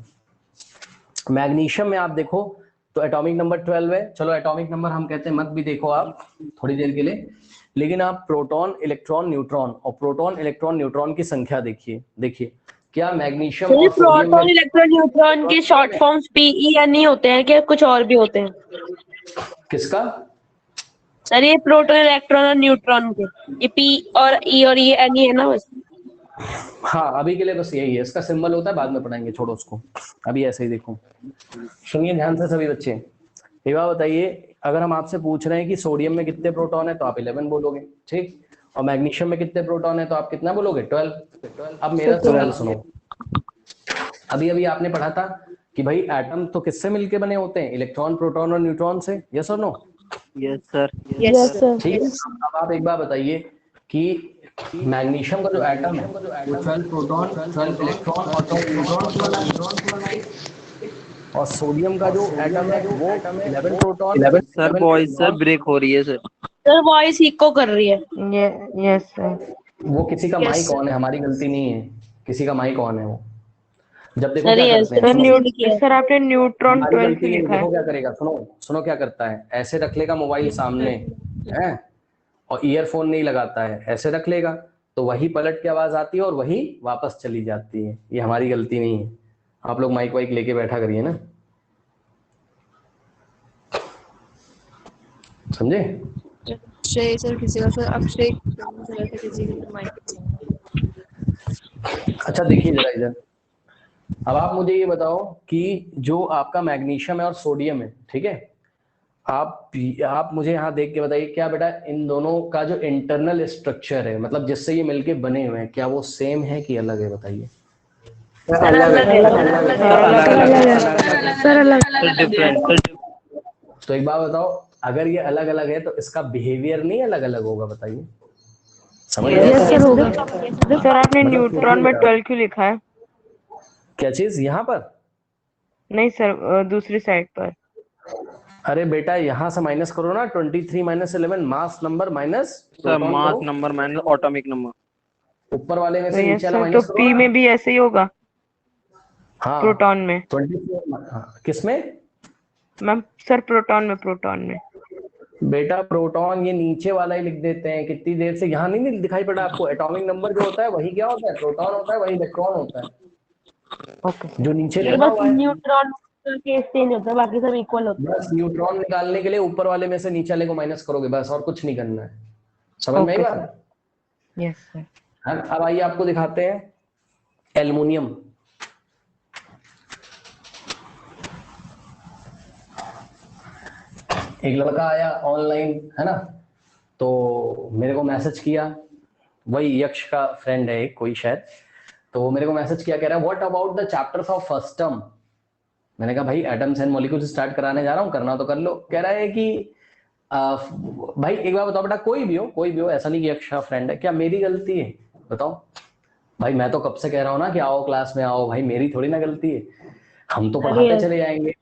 मैग्नीशियम में आप देखो तो एटॉमिक नंबर 12 है। चलो एटॉमिक नंबर हम कहते हैं मत भी देखो आप थोड़ी देर के लिए, लेकिन आप प्रोटॉन इलेक्ट्रॉन न्यूट्रॉन और प्रोटॉन इलेक्ट्रॉन न्यूट्रॉन की संख्या देखिए क्या मैग्नीशियम और सोडियम प्रोटॉन में इलेक्ट्रॉन न्यूट्रॉन के शॉर्ट फॉर्म्स PE NE होते हैं क्या, कुछ और भी होते हैं? किसका? सर ये प्रोटॉन इलेक्ट्रॉन और न्यूट्रॉन के, ये P और E और ये NE है ना बस। हाँ, अभी के लिए बस यही है, इसका सिंबल होता है, बाद में पढ़ाएंगे, छोड़ो उसको, अभी ऐसे ही देखो। सुनिए ध्यान से सभी बच्चे, एक बात बताइए, अगर हम आपसे पूछ रहे हैं कि सोडियम में कितने प्रोटॉन है तो आप 11 बोलोगे, ठीक, और मैग्नीशियम में कितने प्रोटॉन है तो आप कितना बोलोगे? 12। अब मेरा सवाल सुनो, अभी अभी आपने पढ़ा था कि भाई एटम तो किससे मिलके बने होते हैं? इलेक्ट्रॉन, प्रोटॉन और न्यूट्रॉन से। यस और no? Yes sir. Yes sir. ठीक है, अब आप एक बात बताइए कि मैग्नीशियम का जो एटम है वो 12 प्रोटॉन, 12 इलेक्ट्रॉन और 12 न्यूट्रॉन से बना है, और सोडियम का जो एटम है वो 11 proton, sir voice sir break हो रही है सर। सर वॉइस इको कर रही है। Yes sir. वो किसी का माइक ऑन है, हमारी गलती नहीं है, किसी का माइक ऑन है वो। जब देखो सर क्या ये करते हैं, सर आपने न्यूट्रॉन हमारी 12 गलती नहीं है, लिखा है। देखो क्या करेगा, सुनो क्या करता है, ऐसे रख लेगा मोबाइल सामने है और ईयरफोन नहीं लगाता है, ऐसे रख लेगा तो वही पलट के आवाज आती है और वही वापस चली जाती है। ये हमारी गलती नहीं है, आप लोग माइक वाइक लेके बैठा करिए ना, समझे? अक्षय सर किसी का सर अक्षय किसी का माइक। अच्छा देखिए जरा इधर, अब आप मुझे ये बताओ कि जो आपका मैग्नीशियम है और सोडियम है, ठीक है, आप मुझे यहाँ देख के बताइए क्या बेटा इन दोनों का जो इंटरनल स्ट्रक्चर है, मतलब जिससे ये मिलके बने हुए हैं, क्या वो सेम है कि अलग है? बताइए। सर अलग। डिफरेंट। तो एक बात बताओ, अगर ये अलग अलग है तो इसका बिहेवियर नहीं अलग अलग होगा? बताइए, समझ यस गए? सर होगा। सर आपने न्यूट्रॉन में 12 क्यों लिखा है? क्या चीज यहाँ पर? नहीं सर दूसरी साइड पर। अरे बेटा यहाँ से माइनस करो ना, 23 - 11 mass number minus sir mass number minus atomic number. ऊपर वाले में तो से यस नीचे वाला सर, तो माइनस करो पी ना। में भी ऐसे ही होगा। हाँ, प्रोटॉन में 23 किसमें? मैम सर प्रोटॉन में बेटा प्रोटॉन ये नीचे वाला ही लिख देते हैं, कितनी देर से यहाँ नहीं दिखाई पड़ा आपको? एटॉमिक नंबर जो होता है वही क्या होता है? प्रोटॉन होता है, वही इलेक्ट्रॉन होता है। ओके जो नीचे लिखा बस हुआ है, न्यूट्रॉन का केस चेंज होता है, बाकी सब इक्वल होता है। बस न्यूट्रॉन निकालने के लिए ऊपर वाले में से नीचे वाले को माइनस करोगे, बस, और कुछ नहीं करना है। समझ में आई ओके बात? Yes sir. हाँ, अब आइए आपको दिखाते हैं एल्युमिनियम। एक लड़का आया ऑनलाइन, है ना, तो मेरे को मैसेज किया, वही यक्ष का फ्रेंड है कोई शायद, तो मेरे को मैसेज किया, कह रहा है what about the chapters of first term. मैंने कहा भाई एटम्स एंड मॉलिक्यूल्स स्टार्ट कराने जा रहा हूँ, करना तो कर लो। कह रहा है कि भाई एक बार बताओ बेटा, कोई भी हो ऐसा नहीं कि यक्ष का फ्रेंड है, क्या मेरी गलती है? बताओ, भाई मैं तो कब से कह रहा हूँ ना कि आओ क्लास में आओ, भाई मेरी थोड़ी ना गलती है, हम तो पढ़ाते चले जाएंगे,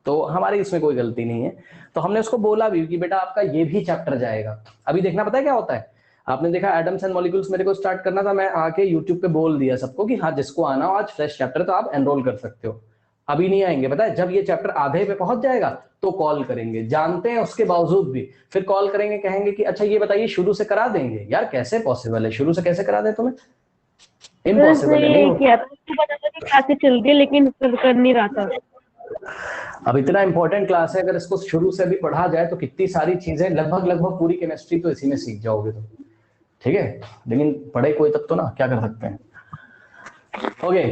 तो हमारी इसमें कोई गलती नहीं है। तो हमने उसको बोला भी कि बेटा आपका ये भी चैप्टर जाएगा। अभी देखना पता है क्या होता है, आपने देखा एटम्स एंड मॉलिक्यूल्स मेरे को स्टार्ट करना था, मैं आके यूट्यूब पे बोल दिया सबको कि हाँ जिसको आना हो आज फ्रेश चैप्टर तो आप एनरोल कर सकते हो। अभी नहीं आएंगे, पता है जब ये चैप्टर आधे पे पहुंच जाएगा तो कॉल करेंगे, जानते हैं उसके बावजूद भी फिर कॉल करेंगे, कहेंगे कि अच्छा ये बताइए शुरू से करा देंगे। यार कैसे पॉसिबल है, शुरू से कैसे करा दें तुम्हें, इम्पॉसिबल है, नहीं होता। क्लासेस चल रही है लेकिन कर नहीं रहा था। अब इतना इंपॉर्टेंट क्लास है, अगर इसको शुरू से भी पढ़ा जाए तो कितनी सारी चीजें, लगभग पूरी केमिस्ट्री तो इसी में सीख जाओगे तुम, ठीक है। लेकिन पढ़े कोई तब तो ना, क्या कर सकते हैं। ओके,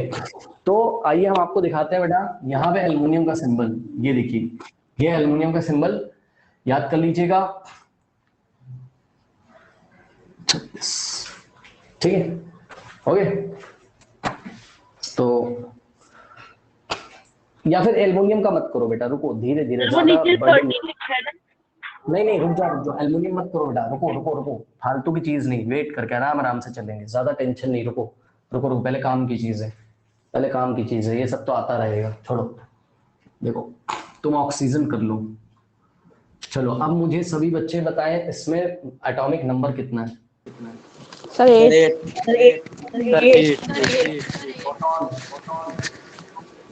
तो आइए हम आपको दिखाते हैं बेटा, यहाँ पे एल्युमिनियम का सिंबल, ये देखिए, ये एल्युमिनियम का सिंबल याद कर लीजिएगा, ठीक है। ओके, तो या फिर एल्युमिनियम का मत करो बेटा, रुको धीरे धीरे, नहीं रुक जाओ, एल्युमिनियम मत करो बेटा, रुको, फालतू की चीज नहीं, वेट करके आराम से चलेंगे, ज्यादा टेंशन नहीं, रुको, पहले काम की चीज है, ये सब तो आता रहेगा, छोड़ो। देखो तुम ऑक्सीजन कर लो, चलो अब मुझे सभी बच्चे बताएं इसमें एटॉमिक नंबर कितना है। सर 8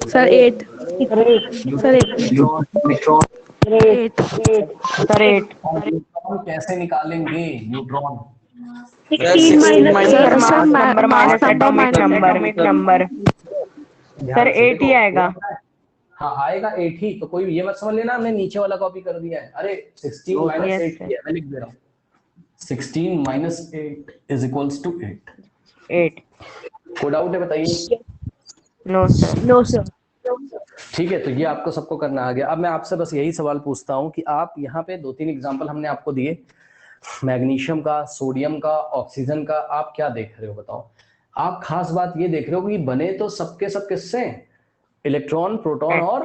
सर 8 सर 8 न्यूट्रॉन कैसे निकालेंगे, neutron 16 number minus atomic number, sir 8 ही आएगा। हाँ आएगा 8 ही, तो कोई ये मत समझ लेना हमने नीचे वाला कॉपी कर दिया है, अरे 16 माइनस 8 है, मैं लिख दे रहा हूँ 16 माइनस 8 इज इक्वल्स टू 8। कोई डाउट है बताइए? No sir. ठीक है, तो ये आपको सबको करना आ गया। अब मैं आपसे बस यही सवाल पूछता हूँ कि आप यहाँ पे 2-3 एग्जांपल हमने आपको दिए, मैग्नीशियम का, सोडियम का, ऑक्सीजन का, आप क्या देख रहे हो बताओ? आप खास बात ये देख रहे हो कि बने तो सबके सब किससे, इलेक्ट्रॉन, प्रोटॉन और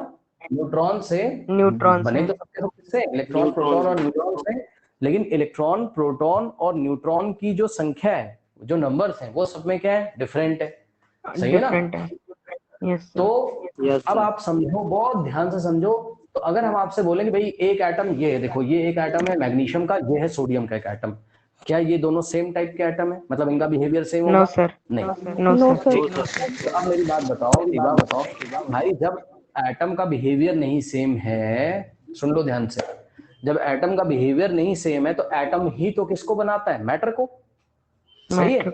न्यूट्रॉन से, बने तो सबके सब किससे, इलेक्ट्रॉन, प्रोटॉन और न्यूट्रॉन से, लेकिन इलेक्ट्रॉन, प्रोटॉन और न्यूट्रॉन की जो संख्या है, जो नंबर्स हैं, वो सब में क्या है, डिफरेंट है, सही है ना? तो अब आप समझो, बहुत ध्यान से समझो। तो अगर हम आपसे बोलेंगे भाई एक एटम ये है, देखो ये एक एटम है मैग्नीशियम का, ये है सोडियम का एक एटम, क्या ये दोनों सेम टाइप के एटम है, मतलब इनका बिहेवियर सेम होगा? नो सर, नहीं। No sir. तो अब मेरी बात बताओ भाई, जब एटम का बिहेवियर नहीं सेम है, सुन लो ध्यान से, जब एटम का बिहेवियर नहीं सेम है तो एटम ही तो किसको बनाता है, मैटर को, सही है?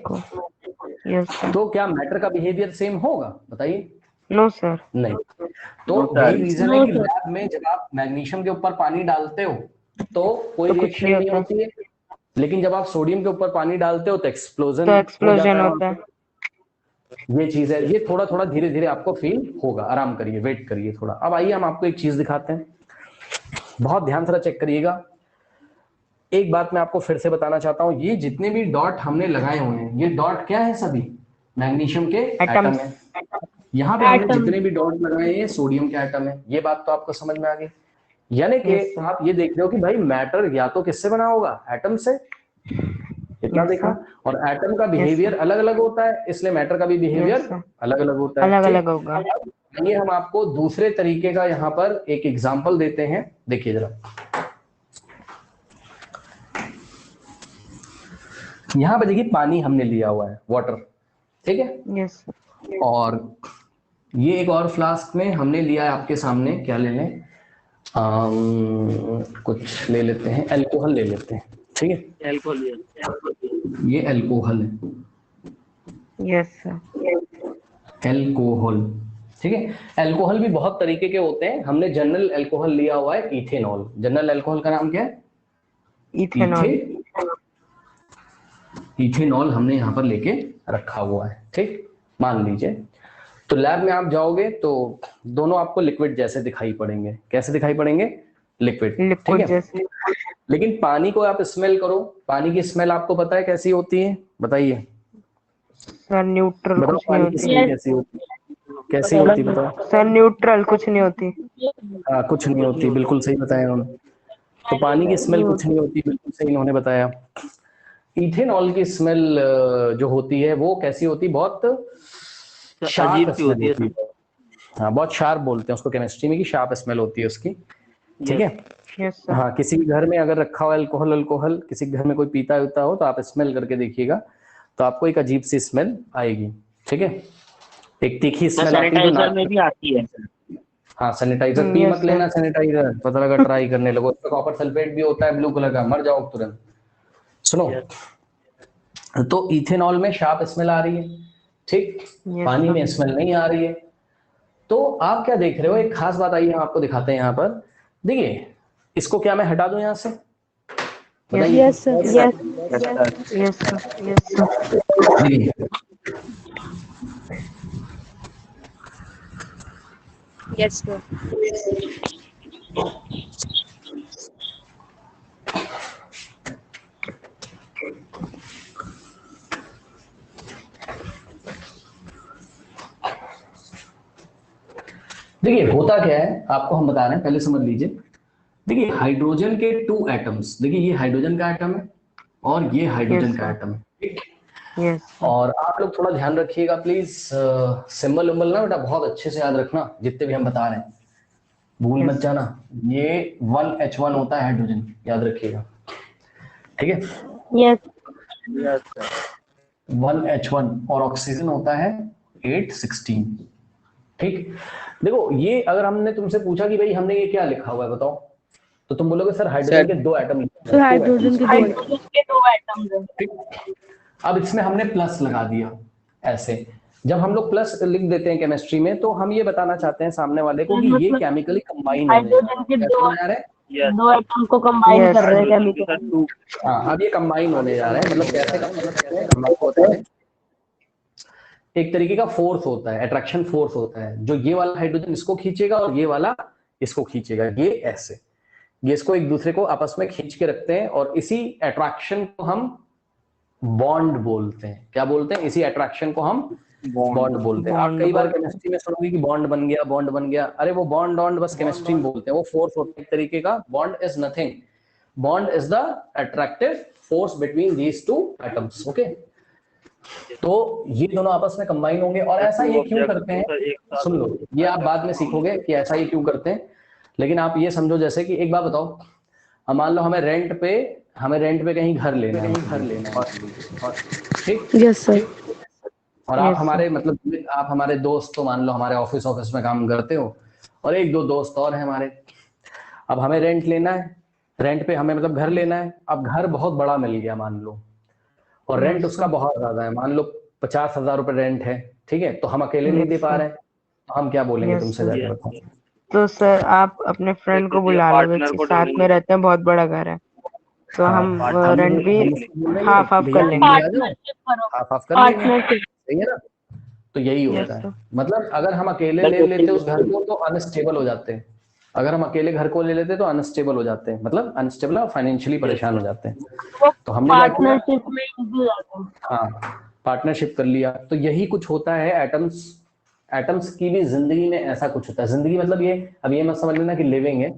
तो क्या मैटर का बिहेवियर सेम होगा, बताइए? No sir. नहीं। तो यही रीजन है कि लैब में जब आप मैग्नीशियम के ऊपर पानी डालते हो तो कोई रिएक्शन नहीं होती है, लेकिन जब आप सोडियम के ऊपर पानी डालते हो तो एक्सप्लोजन होता है। ये चीज है, ये थोड़ा थोड़ा धीरे धीरे आपको फील होगा, आराम करिए, वेट करिए थोड़ा। अब आइए हम आपको एक चीज दिखाते हैं, बहुत ध्यान से चेक करिएगा। एक बात मैं आपको फिर से बताना चाहता हूँ, ये जितने भी डॉट हमने लगाए हुए हैं, ये डॉट क्या है, सभी मैग्नीशियम के एटम है। यहाँ पे हमने जितने भी डॉट लगाए हैं सोडियम के एटम है, ये बात तो आपको समझ में आ गई। यानी कि आप ये देख रहे हो कि भाई मैटर या तो किससे बना होगा, एटम से, इतना देखा, और एटम का बिहेवियर अलग अलग होता है, इसलिए मैटर का भी बिहेवियर अलग अलग होता है, अलग अलग होगा। ये हम आपको दूसरे तरीके का यहाँ पर एक एग्जाम्पल देते हैं, देखिए जरा। यहाँ पे देखिए पानी हमने लिया हुआ है, वाटर, ठीक है? यस। और ये एक और फ्लास्क में हमने लिया है आपके सामने, क्या ले लें, कुछ ले लेते हैं, अल्कोहल ले लेते हैं, ठीक है? अल्कोहल, ये अल्कोहल है, यस सर, अल्कोहल, ठीक है? अल्कोहल भी बहुत तरीके के होते हैं, हमने जनरल अल्कोहल लिया हुआ है, इथेनॉल। जनरल अल्कोहल का नाम क्या है? इथेनॉल हमने यहाँ पर लेके रखा हुआ है, ठीक, मान लीजिए। तो लैब में आप जाओगे तो दोनों आपको लिक्विड जैसे दिखाई पड़ेंगे, कैसे दिखाई पड़ेंगे, लिक्विड, ठीक है? जैसे। लेकिन पानी को आप स्मेल करो, पानी की स्मेल आपको पता है कैसी होती है, बताइए सर? न्यूट्रल कुछ नहीं होती। कैसी होती, कैसी होती बताओ सर? न्यूट्रल कुछ नहीं होती। हाँ कुछ नहीं होती, बिल्कुल सही बताया उन्होंने। तो पानी की स्मेल कुछ नहीं होती, बिल्कुल सही इन्होंने बताया। इथेनॉल की स्मेल जो होती है वो कैसी होती है, बहुत शार्प अजीब सी होती है। स्मेल होती है। हाँ, बहुत शार्प बोलते हैं उसको केमिस्ट्री में, कि शार्प स्मेल होती है उसकी, ठीक है। Yes sir. हाँ, किसी के घर में अगर रखा हुआ अल्कोहल किसी के घर में कोई पीता होता हो तो आप स्मेल करके देखिएगा, तो आपको एक अजीब सी स्मेल आएगी, ठीक है। एक तीखी स्मेल आती है जो सैनिटाइजर नाक में भी आती है। हाँ, सैनिटाइजर पी yes, मत लेना, सैनिटाइजर पता लगा ट्राई करने लगो, उसमें कॉपर सल्फेट भी होता है ब्लू कलर का, मर जाओ तुरंत। सुनो, तो इथेनॉल में शार्प स्मेल आ रही है, ठीक, पानी sir. में स्मेल नहीं आ रही है। तो आप क्या देख रहे हो, एक खास बात आई है, हम आपको दिखाते हैं यहाँ पर। देखिए, इसको क्या मैं हटा दूं यहाँ से, बताइए। Yes sir. Yes sir. देखिए, Yes, sir. देखिए होता क्या है आपको हम बता रहे हैं, पहले समझ लीजिए। देखिए, हाइड्रोजन के 2 एटम्स, देखिए ये हाइड्रोजन का एटम है और ये हाइड्रोजन Yes, का sir. एटम है, ठीक। Yes sir. और आप लोग थोड़ा ध्यान रखिएगा प्लीज, सिंबल उम्बल ना बेटा बहुत अच्छे से याद रखना, जितने भी हम बता रहे हैं भूल मत जाना। ये 1H1 होता है हाइड्रोजन, याद रखिएगा, ठीक है। यस 1H1 और ऑक्सीजन होता है 816, ठीक। देखो, ये अगर हमने तुमसे पूछा कि भाई हमने ये क्या लिखा हुआ है बताओ, तो तुम बोलोगे सर हाइड्रोजन के 2 एटम लिखे सर हैं, 2 हाइड्रोजन atoms, के 2 हाइड्रोजन के 2 एटम्स हैं। ठीक। अब इसमें हमने प्लस लगा दिया ऐसे। जब हम लोग प्लस लिख देते हैं केमिस्ट्री में, तो हम ये बताना चाहते हैं सामने वाले को कि ये केमिकली कंबाइन होने जा रहा हाइड्रोजन के है। दो कैसे होने जा रहे हैं? दो एटम को कंबाइन Yes, कर रहे हैं हाइड्रोजन के केमिकल। साथ 2 हाँ, अब ये कंबाइन होने जा रहे हैं, मतलब कैसे हम आपको बता दें। एक तरीके का फोर्स होता है, अट्रैक्शन फोर्स होता है, जो ये वाला हाइड्रोजन इसको खींचेगा और ये वाला इसको खींचेगा, ये ऐसे, ये इसको एक दूसरे को आपस में खींच के रखते हैं, और इसी अट्रैक्शन को हम बॉन्ड बोलते हैं। क्या बोलते हैं? इसी अट्रैक्शन को हम बॉन्ड बोलते हैं। आप कई बार केमिस्ट्री में सुनोगे कि बॉन्ड बन गया, बॉन्ड बन गया। अरे वो बॉन्ड ऑन्ड बस केमिस्ट्री में बोलते हैं, वो फोर्स होता है एक तरीके का। Bond is nothing, bond is the attractive force between these 2 atoms, okay. तो ये दोनों आपस में कंबाइन होंगे, और ऐसा ये क्यों करते हैं सुन लो, ये आप बाद में सीखोगे कि ऐसा ये क्यों करते हैं। लेकिन आप ये समझो, जैसे कि एक बात बताओ, अब मान लो हमें रेंट पे कहीं घर लेना है, ठीक। Yes sir. और आप हमारे मतलब आप हमारे दोस्त, तो मान लो हमारे ऑफिस में काम करते हो, और 1-2 दोस्त और हैं हमारे। अब हमें रेंट लेना है, रेंट पे हमें मतलब घर लेना है। अब घर बहुत बड़ा मिल गया मान लो, और रेंट उसका बहुत ज्यादा है, मान लो 50,000 रुपए रेंट है, ठीक है। तो हम अकेले नहीं दे पा रहे हैं, तो हम क्या बोलेंगे तुमसे जाके बताओ। तो सर आप अपने फ्रेंड को बुला लो, जिसके साथ में रहते हैं, बहुत बड़ा घर है, तो हम रेंट भी हाफ कर लेंगे। पार्टनरशिप करो, हाफ कर लेंगे, पार्टनरशिप। सही है ना। तो यही होता है, मतलब अगर हम अकेले ले लेते उस घर को तो अनस्टेबल हो जाते हैं। अगर हम अकेले घर को ले लेते तो अनस्टेबल हो जाते हैं, मतलब अनस्टेबल और फाइनेंशियली परेशान हो जाते हैं। तो हमने क्या किया, पार्टनरशिप में इजी जाता है। हाँ, पार्टनरशिप कर लिया। तो यही कुछ होता है एटम्स की भी जिंदगी में ऐसा कुछ होता है। जिंदगी मतलब ये, अब ये मत समझ लेना कि लिविंग है।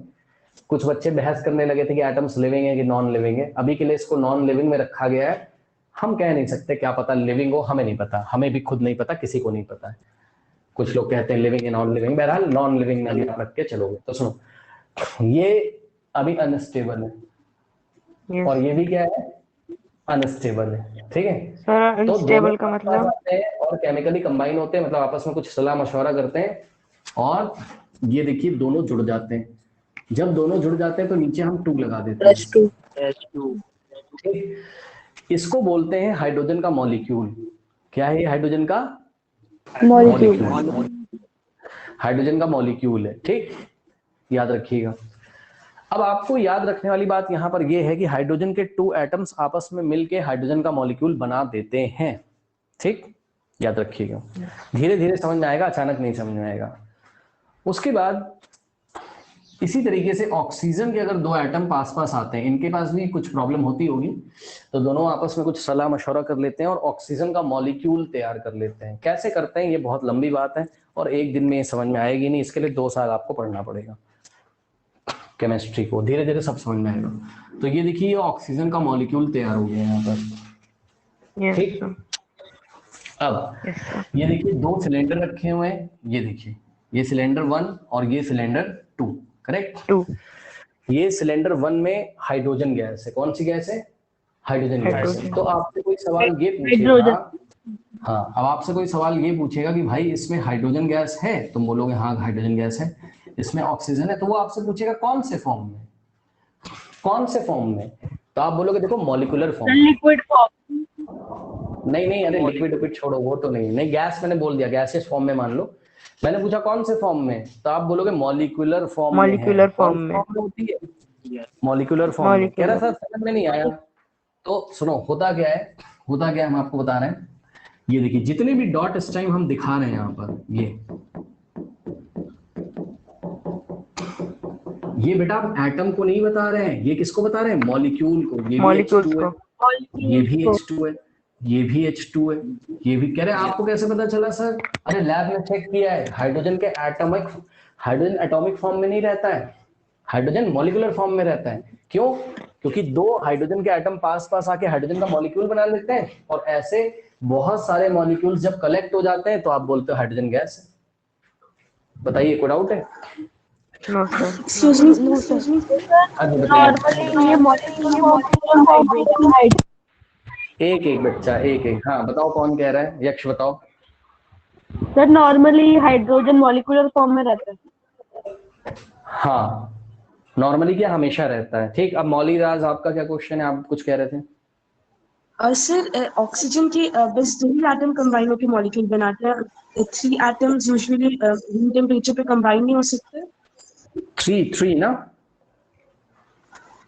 कुछ बच्चे बहस करने लगे थे कि एटम्स लिविंग है कि नॉन लिविंग है। अभी के लिए इसको नॉन लिविंग में रखा गया है। हम कह नहीं सकते, क्या पता लिविंग हो, हमें नहीं पता, हमें भी खुद नहीं पता, किसी को नहीं पता है। कुछ लोग कहते हैं लिविंग है, नॉन लिविंग, बहरहाल नॉन लिविंग में रख के चलोगे। तो सुनो, ये अभी अनस्टेबल है, और ये भी क्या है, अनस्टेबल है, ठीक है। सर तो अनस्टेबल का मतलब, और केमिकली कंबाइन होते हैं, मतलब आपस में कुछ सलाह मशवरा करते हैं, और ये देखिए दोनों जुड़ जाते हैं। जब दोनों जुड़ जाते हैं तो नीचे हम 2 लगा देते हैं, ठीक? इसको बोलते हैं हाइड्रोजन का मॉलिक्यूल। क्या है ये? हाइड्रोजन का मॉलिक्यूल। हाइड्रोजन का मॉलिक्यूल है, ठीक, याद रखिएगा। अब आपको याद रखने वाली बात यहाँ पर यह है कि हाइड्रोजन के 2 एटम्स आपस में मिलके हाइड्रोजन का मॉलिक्यूल बना देते हैं, ठीक, याद रखिएगा। धीरे धीरे समझ में आएगा, अचानक नहीं समझ में आएगा। उसके बाद इसी तरीके से ऑक्सीजन के अगर 2 एटम पास पास आते हैं, इनके पास भी कुछ प्रॉब्लम होती होगी, तो दोनों आपस में कुछ सलाह मशवरा कर लेते हैं और ऑक्सीजन का मॉलिक्यूल तैयार कर लेते हैं। कैसे करते हैं ये बहुत लंबी बात है, और एक दिन में ये समझ में आएगी नहीं। इसके लिए 2 साल आपको पढ़ना पड़ेगा केमिस्ट्री को, धीरे धीरे सब समझ में आएगा। तो ये देखिए, ऑक्सीजन का मॉलिक्यूल तैयार हो गया यहाँ पर, यस ठीक। सर, अब यस सर, ये देखिए दो सिलेंडर रखे हुए हैं, ये देखिए ये सिलेंडर 1 और ये सिलेंडर 2, करेक्ट। 2 ये सिलेंडर 1 में हाइड्रोजन गैस है, कौन सी गैस है? हाइड्रोजन गैस है। हाइड्रोजन। तो आपसे कोई सवाल ये पूछेगा, हाँ अब आपसे कोई सवाल ये पूछेगा कि भाई इसमें हाइड्रोजन गैस है, तुम बोलोगे हाँ हाइड्रोजन गैस है, इसमें ऑक्सीजन है, तो वो आपसे पूछेगा कौन से फॉर्म में, कौन से फॉर्म में, तो आप बोलोगे देखो मॉलिक्यूलर फॉर्म। Liquid form. नहीं नहीं, अरे लिक्विड लिक्विड छोड़ो, वो तो नहीं, नहीं गैस मैंने बोल दिया, गैसियस फॉर्म में मान लो। मैंने पूछा कौन से फॉर्म में, तो आप बोलोगे मॉलिक्यूलर फॉर्म में है। मॉलिक्यूलर फॉर्म में होती है मॉलिक्यूलर फॉर्म में। कह रहा सर समझ में नहीं आया, तो सुनो होता क्या है, होता क्या है हम आपको बता रहे हैं। ये देखिए जितने भी डॉट इस टाइम हम दिखा रहे हैं यहाँ पर, ये बेटा आप एटम को नहीं बता रहे हैं, ये किसको बता रहे हैं? मॉलिक्यूल को। ये भी मॉलिक्यूल्स H2 है, ये भी H2 है, ये भी H2 है, ये भी। कह रहे आपको कैसे पता चला सर? अरे लैब में चेक किया है, हाइड्रोजन के हाइड्रोजन एटॉमिक फॉर्म में नहीं रहता है, हाइड्रोजन मॉलिक्यूलर फॉर्म में रहता है। क्यों? क्योंकि दो हाइड्रोजन के एटम पास पास आके हाइड्रोजन का मॉलिक्यूल बना लेते हैं, और ऐसे बहुत सारे मॉलिक्यूल्स जब कलेक्ट हो जाते हैं तो आप बोलते हो हाइड्रोजन गैस। बताइए कोई डाउट है? No sir, excuse me, no sir. Normally ये मॉलिक्यूल एक एक बच्चा एक एक, हाँ बताओ कौन कह रहा है? यक्ष बताओ। Sir normally hydrogen molecular form में रहता है। हाँ नॉर्मली क्या हमेशा रहता है। ठीक, अब मौली राज आपका क्या क्वेश्चन है, आप कुछ कह रहे थे? सर ऑक्सीजन के बस 2 ही एटम कंबाइन होकर मॉलिक्यूल बनाते हैं, 3 एटम्स यूजुअली रूम टेम्परेचर पे कंबाइन नहीं हो सकते। थ्री ना?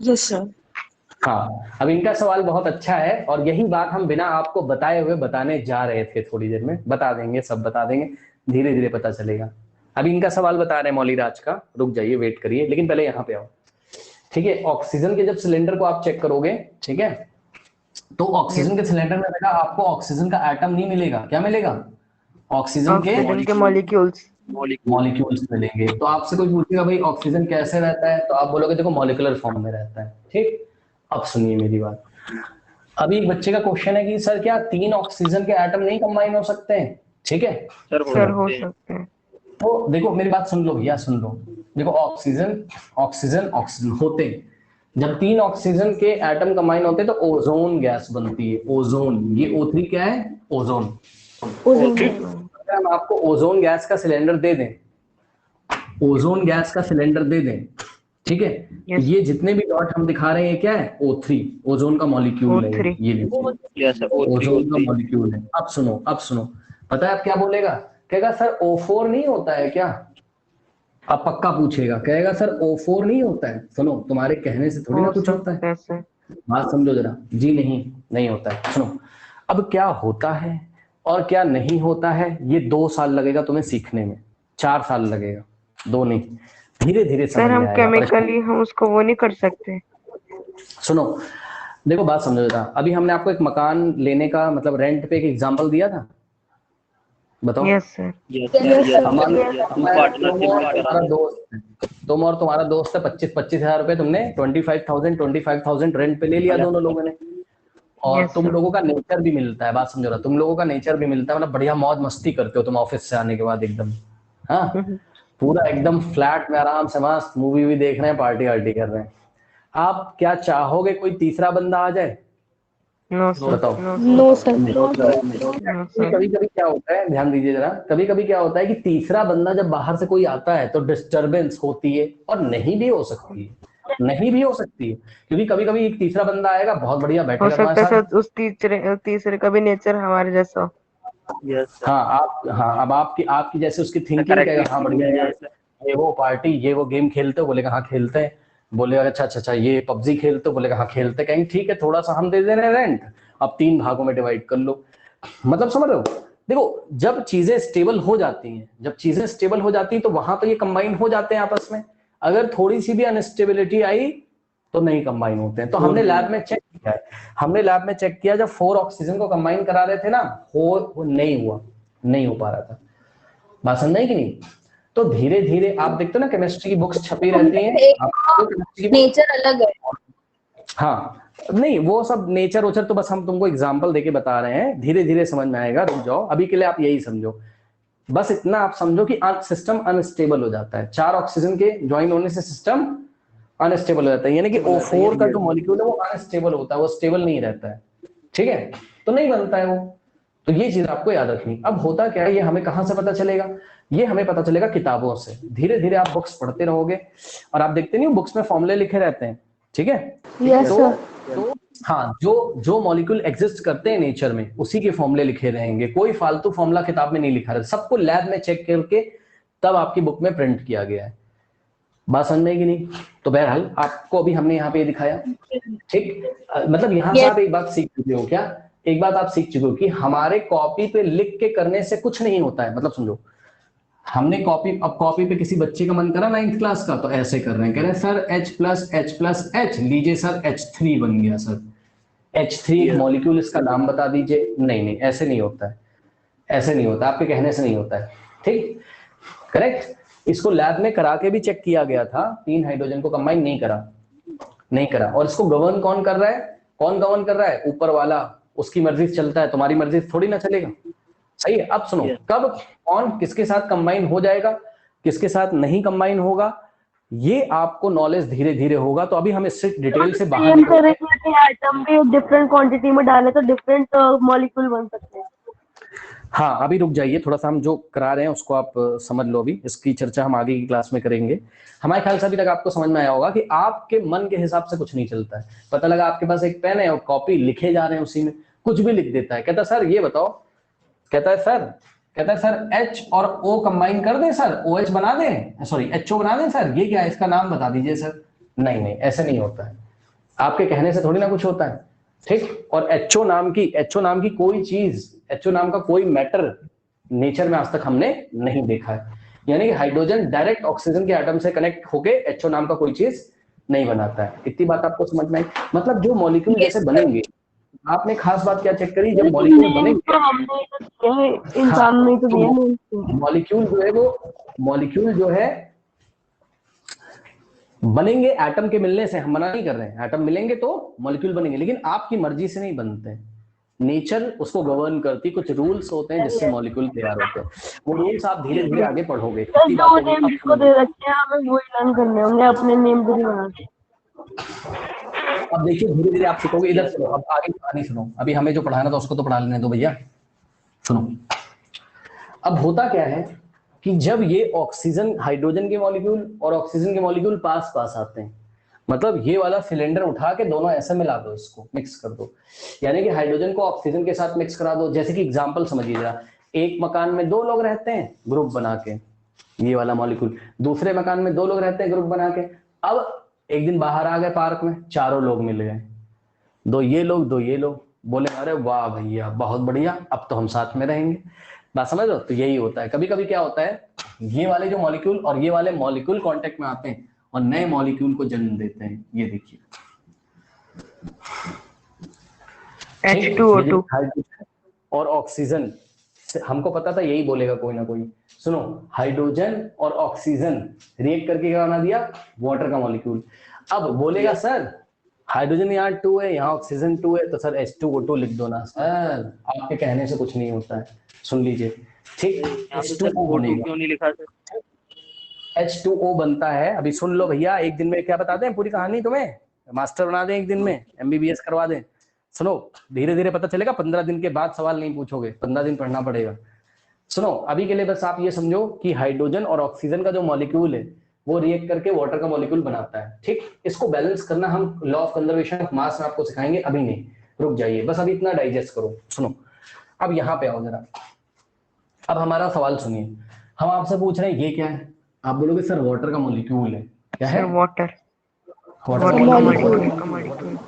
Yes sir. हाँ, अब इनका सवाल बहुत अच्छा है, और यही बात हम बिना आपको बताए हुए बताने जा रहे थे। थोड़ी देर में बता देंगे, सब बता देंगे, धीरे धीरे पता चलेगा। अभी इनका सवाल बता रहे हैं मौली राज का, रुक जाइए वेट करिए, लेकिन पहले यहाँ पे आओ। ठीक है, ऑक्सीजन के जब सिलेंडर को आप चेक करोगे, ठीक है, तो ऑक्सीजन के सिलेंडर में बेटा आपको ऑक्सीजन का एटम नहीं मिलेगा। क्या मिलेगा? ऑक्सीजन के मॉलिक्यूल्स मॉलिक्यूल्स मिलेंगे। तो आपसे कोई पूछेगा भाई ऑक्सीजन कैसे रहता है, तो आप बोलोगे देखो मॉलिक्यूलर फॉर्म में रहता है। ठीक, अब सुनिए मेरी बात। अभी एक बच्चे का क्वेश्चन है कि सर क्या 3 ऑक्सीजन के एटम नहीं कंबाइन हो सकते हैं? ठीक है सर, हो सकते हैं। तो देखो मेरी बात सुन लो भैया, सुन लो। देखो ऑक्सीजन ऑक्सीजन ऑक्सीजन होते हैं, जब 3 ऑक्सीजन के एटम कंबाइन होते हैं तो ओजोन गैस बनती है। ओजोन, ये O3 क्या है? ओजोन। अगर हम आपको ओजोन गैस का सिलेंडर दे दें, ओजोन गैस का सिलेंडर दे दें, ठीक है, ये जितने भी डॉट हम दिखा रहे हैं क्या है? O3, ओजोन का मॉलिक्यूल है। ये ओजोन का मॉलिक्यूल है। अब सुनो, अब सुनो, पता है अब क्या बोलेगा? कहेगा सर O4 नहीं होता है क्या? अब पक्का पूछेगा, कहेगा सर O4 नहीं होता है। सुनो, तुम्हारे कहने से थोड़ी ना कुछ होता है, बात समझो जरा। जी नहीं, नहीं होता है। सुनो, अब क्या होता है और क्या नहीं होता है, ये 2 साल लगेगा तुम्हें सीखने में, 4 साल लगेगा, 2 नहीं, धीरे धीरे समझ सर हम में आएगा। केमिकली हम उसको वो नहीं कर सकते। सुनो, देखो बात समझो जरा। अभी हमने आपको एक मकान लेने का मतलब रेंट पे एक एग्जांपल दिया था, बताओ। Yes sir. तुम्हारा दोस्त, तुम और तुम्हारा दोस्त है, 25 हजार रुपए तुमने 25,000 रेंट पे ले लिया दोनों लोगों ने, और तुम लोगों का नेचर भी मिलता है। बात समझो रहा, तुम लोगों का नेचर भी मिलता है, मतलब बढ़िया मौज मस्ती करते हो तुम ऑफिस से आने के बाद एकदम, हाँ पूरा एकदम फ्लैट में आराम से मस्त मूवी भी देख रहे हैं, पार्टी वार्टी कर रहे हैं। आप क्या चाहोगे कोई तीसरा बंदा आ जाए? नो सर, बताओ। No sir. कभी कभी क्या होता है, ध्यान दीजिए जरा, कभी कभी क्या होता है कि तीसरा बंदा जब बाहर से कोई आता है तो डिस्टरबेंस होती है, और नहीं भी हो सकती है, नहीं भी हो सकती है, क्योंकि कभी कभी एक तीसरा बंदा आएगा बहुत बढ़िया हो बैठेगा सकता तुम्हारे है साथ। सर उस तीसरे का भी नेचर हमारे जैसा हो। हाँ आप, हाँ अब आपकी जैसे उसकी थिंकिंग कहेगा हाँ बढ़िया यार, ये वो पार्टी, ये वो गेम खेलते हो, बोलेगा हाँ खेलते हैं, बोलेगा अच्छा अच्छा अच्छा ये पबजी खेलते हो, बोलेगा हाँ खेलते हैं, कहेंगे ठीक है थोड़ा सा हम दे दे रहे हैं रेंट, अब 3 भागों में डिवाइड कर लो। मतलब समझ रहे हो? देखो जब चीजें स्टेबल हो जाती हैं, जब चीजें स्टेबल हो जाती हैं तो वहां तो ये कंबाइन हो जाते हैं आपस में। अगर थोड़ी सी भी अनस्टेबिलिटी आई तो नहीं कंबाइन होते हैं। तो हमने लैब में चेक किया है, हमने लैब में चेक किया, जब 4 ऑक्सीजन को कंबाइन करा रहे थे ना, वो नहीं हुआ, नहीं हो पा रहा था। बात समझ नहीं कि नहीं? तो धीरे धीरे आप देखते हो ना केमिस्ट्री की बुक्स छपी रहती हैं, नेचर अलग है। हाँ नहीं, वो सब नेचर वोचर तो बस हम तुमको एग्जांपल देके बता रहे हैं, धीरे धीरे समझ में आएगा, रुक जाओ। अभी के लिए आप यही समझो, बस इतना आप समझो कि सिस्टम अनस्टेबल हो जाता है, 4 ऑक्सीजन के ज्वाइन होने से सिस्टम अनस्टेबल हो जाता है, यानी कि O4 का जो मॉलिक्यूल है वो अनस्टेबल होता है, वो स्टेबल नहीं रहता है, ठीक है, तो नहीं बनता है वो। तो ये चीज आपको याद रखनी। अब होता क्या है, ये हमें कहां से पता चलेगा, ये हमें पता चलेगा किताबों से। धीरे धीरे आप बुक्स पढ़ते रहोगे और आप देखते नहीं बुक्स में फॉर्मूले लिखे रहते हैं, ठीक है। Yes sir. तो हाँ, जो मॉलिक्यूल एग्जिस्ट करते हैं नेचर में उसी के फॉर्मूले लिखे रहेंगे, कोई फालतू फॉर्मूला किताब में नहीं लिखा रहता, सबको लैब में चेक करके तब आपकी बुक में प्रिंट किया गया है। बात समझ में आएगी नहीं? तो बहरहाल आपको अभी हमने यहाँ पे ये दिखाया, ठीक। मतलब यहाँ से आप एक बात सीख चुके हो क्या, एक बात आप सीख चुके हो कि हमारे कॉपी पे लिख के करने से कुछ नहीं होता है। मतलब समझो, हमने कॉपी पे किसी बच्चे का मन करा 9th क्लास का, तो ऐसे कर रहे हैं, कह रहे हैं सर H+H+H, लीजिए सर H3 बन गया सर, H3 मॉलिक्यूल, इसका नाम बता दीजिए। नहीं, ऐसे नहीं होता है, ऐसे नहीं होता, आपके कहने से नहीं होता है, ठीक, करेक्ट। इसको लैब में करा के भी चेक किया गया था, 3 हाइड्रोजन को कंबाइन नहीं करा। और इसको गवर्न कौन कर रहा है, कौन गवर्न कर रहा है, ऊपर वाला, उसकी मर्जी से चलता है, तुम्हारी मर्जी से थोड़ी ना चलेगा, सही है। अब सुनो, कब कौन किसके साथ कंबाइन हो जाएगा, किसके साथ नहीं कंबाइन होगा, ये आपको नॉलेज धीरे धीरे होगा। तो अभी हम इससे डिटेल से बाहर एटम भी डिफरेंट क्वांटिटी में डाले तो डिफरेंट मॉलिक्यूल बन सकते हैं। हाँ, अभी रुक जाइए थोड़ा सा, हम जो करा रहे हैं उसको आप समझ लो, अभी इसकी चर्चा हम आगे की क्लास में करेंगे। हमारे ख्याल से अभी तक आपको समझ में आया होगा कि आपके मन के हिसाब से कुछ नहीं चलता है। पता लगा आपके पास एक पेन है और कॉपी, लिखे जा रहे हैं, उसी में कुछ भी लिख देता है, कहता सर ये बताओ, कहता है सर H और O कंबाइन कर दें सर, OH बना दें, सॉरी HO बना दें सर, ये क्या है, इसका नाम बता दीजिए सर। नहीं, ऐसे नहीं होता है, आपके कहने से थोड़ी ना कुछ होता है, ठीक। और HO नाम की कोई चीज, HO नाम का कोई मैटर नेचर में आज तक हमने नहीं देखा है। यानी कि हाइड्रोजन डायरेक्ट ऑक्सीजन के एटम से कनेक्ट होके HO नाम का कोई चीज नहीं बनाता है। इतनी बात आपको समझ में आई? मतलब जो मॉलिक्यूल जैसे बनेंगे, आपने खास बात क्या चेक करी, जब मॉलिक्यूल बनेंगे, इंसान ने तो दिया, मॉलिक्यूल जो है बनेंगे एटम के मिलने से, हम मना नहीं कर रहे हैं, एटम मिलेंगे तो मॉलिक्यूल बनेंगे, लेकिन आपकी मर्जी से नहीं बनते, नेचर उसको गवर्न करती, कुछ रूल्स होते हैं जिससे मॉलिक्यूल तैयार होते हैं। वो रूल्स आप धीरे धीरे आगे पढ़ोगे। जो नेम इसको दे रखे हैं हमें वही लर्न करने होंगे, अपने नेम भी बना के। अब देखिए धीरे धीरे आप सीखोगे। इधर सुनो, अब आगे कहानी सुनो, अभी हमें जो पढ़ाना था उसको तो पढ़ा लेने दो भैया। सुनो, अब होता क्या है कि जब ये ऑक्सीजन, हाइड्रोजन के मॉलिक्यूल और ऑक्सीजन के मॉलिक्यूल पास आते हैं, मतलब ये वाला सिलेंडर उठा के दोनों ऐसे मिला दो, इसको मिक्स कर दो, यानी कि हाइड्रोजन को ऑक्सीजन के साथ मिक्स करा दो। जैसे कि एग्जांपल समझिए जरा, एक मकान में 2 लोग रहते हैं ग्रुप बना के, ये वाला मॉलिक्यूल, दूसरे मकान में 2 लोग रहते हैं ग्रुप बना के। अब एक दिन बाहर आ गए पार्क में, 4 लोग मिल गए, 2 ये लोग, बोले अरे वाह भैया बहुत बढ़िया, अब तो हम साथ में रहेंगे। बात समझ लो? तो यही होता है। कभी कभी क्या होता है, ये वाले जो मॉलिक्यूल और ये वाले मॉलिक्यूल कांटेक्ट में आते हैं और नए मॉलिक्यूल को जन्म देते हैं। ये देखिए H2O2 और ऑक्सीजन, हमको पता था यही बोलेगा कोई ना कोई। सुनो, हाइड्रोजन और ऑक्सीजन रिएक्ट करके क्या बना दिया, वाटर का मॉलिक्यूल। अब बोलेगा सर हाइड्रोजन यहाँ 2 है, यहाँ ऑक्सीजन 2 है, तो सर H2O2 लिख दो ना सर। आपके कहने से कुछ नहीं होता है, सुन लीजिए, ठीक। H2O क्यों नहीं लिखा सर? H2O बनता है, अभी सुन लो भैया, एक दिन में क्या बताते हैं पूरी कहानी, तुम्हें मास्टर बना दें एक दिन में, MBBS करवा दें। सुनो, धीरे धीरे पता चलेगा, 15 दिन के बाद सवाल नहीं पूछोगे, 15 दिन पढ़ना पड़ेगा। सुनो, अभी के लिए बस आप ये समझो कि हाइड्रोजन और ऑक्सीजन का जो मॉलिक्यूल है वो रिएक्ट करके वाटर का मॉलिक्यूल बनाता है, ठीक। इसको बैलेंस करना हम law of conservation of mass में आपको सिखाएंगे, अभी नहीं, रुक जाइए, बस अभी इतना डाइजेस्ट करो। सुनो, अब यहाँ पे आओ जरा, अब हमारा सवाल सुनिए। हम आपसे पूछ रहे हैं ये क्या है, आप बोलोगे सर वाटर का मॉलिक्यूल है। क्या है? वाटर का मॉलिक्यूल।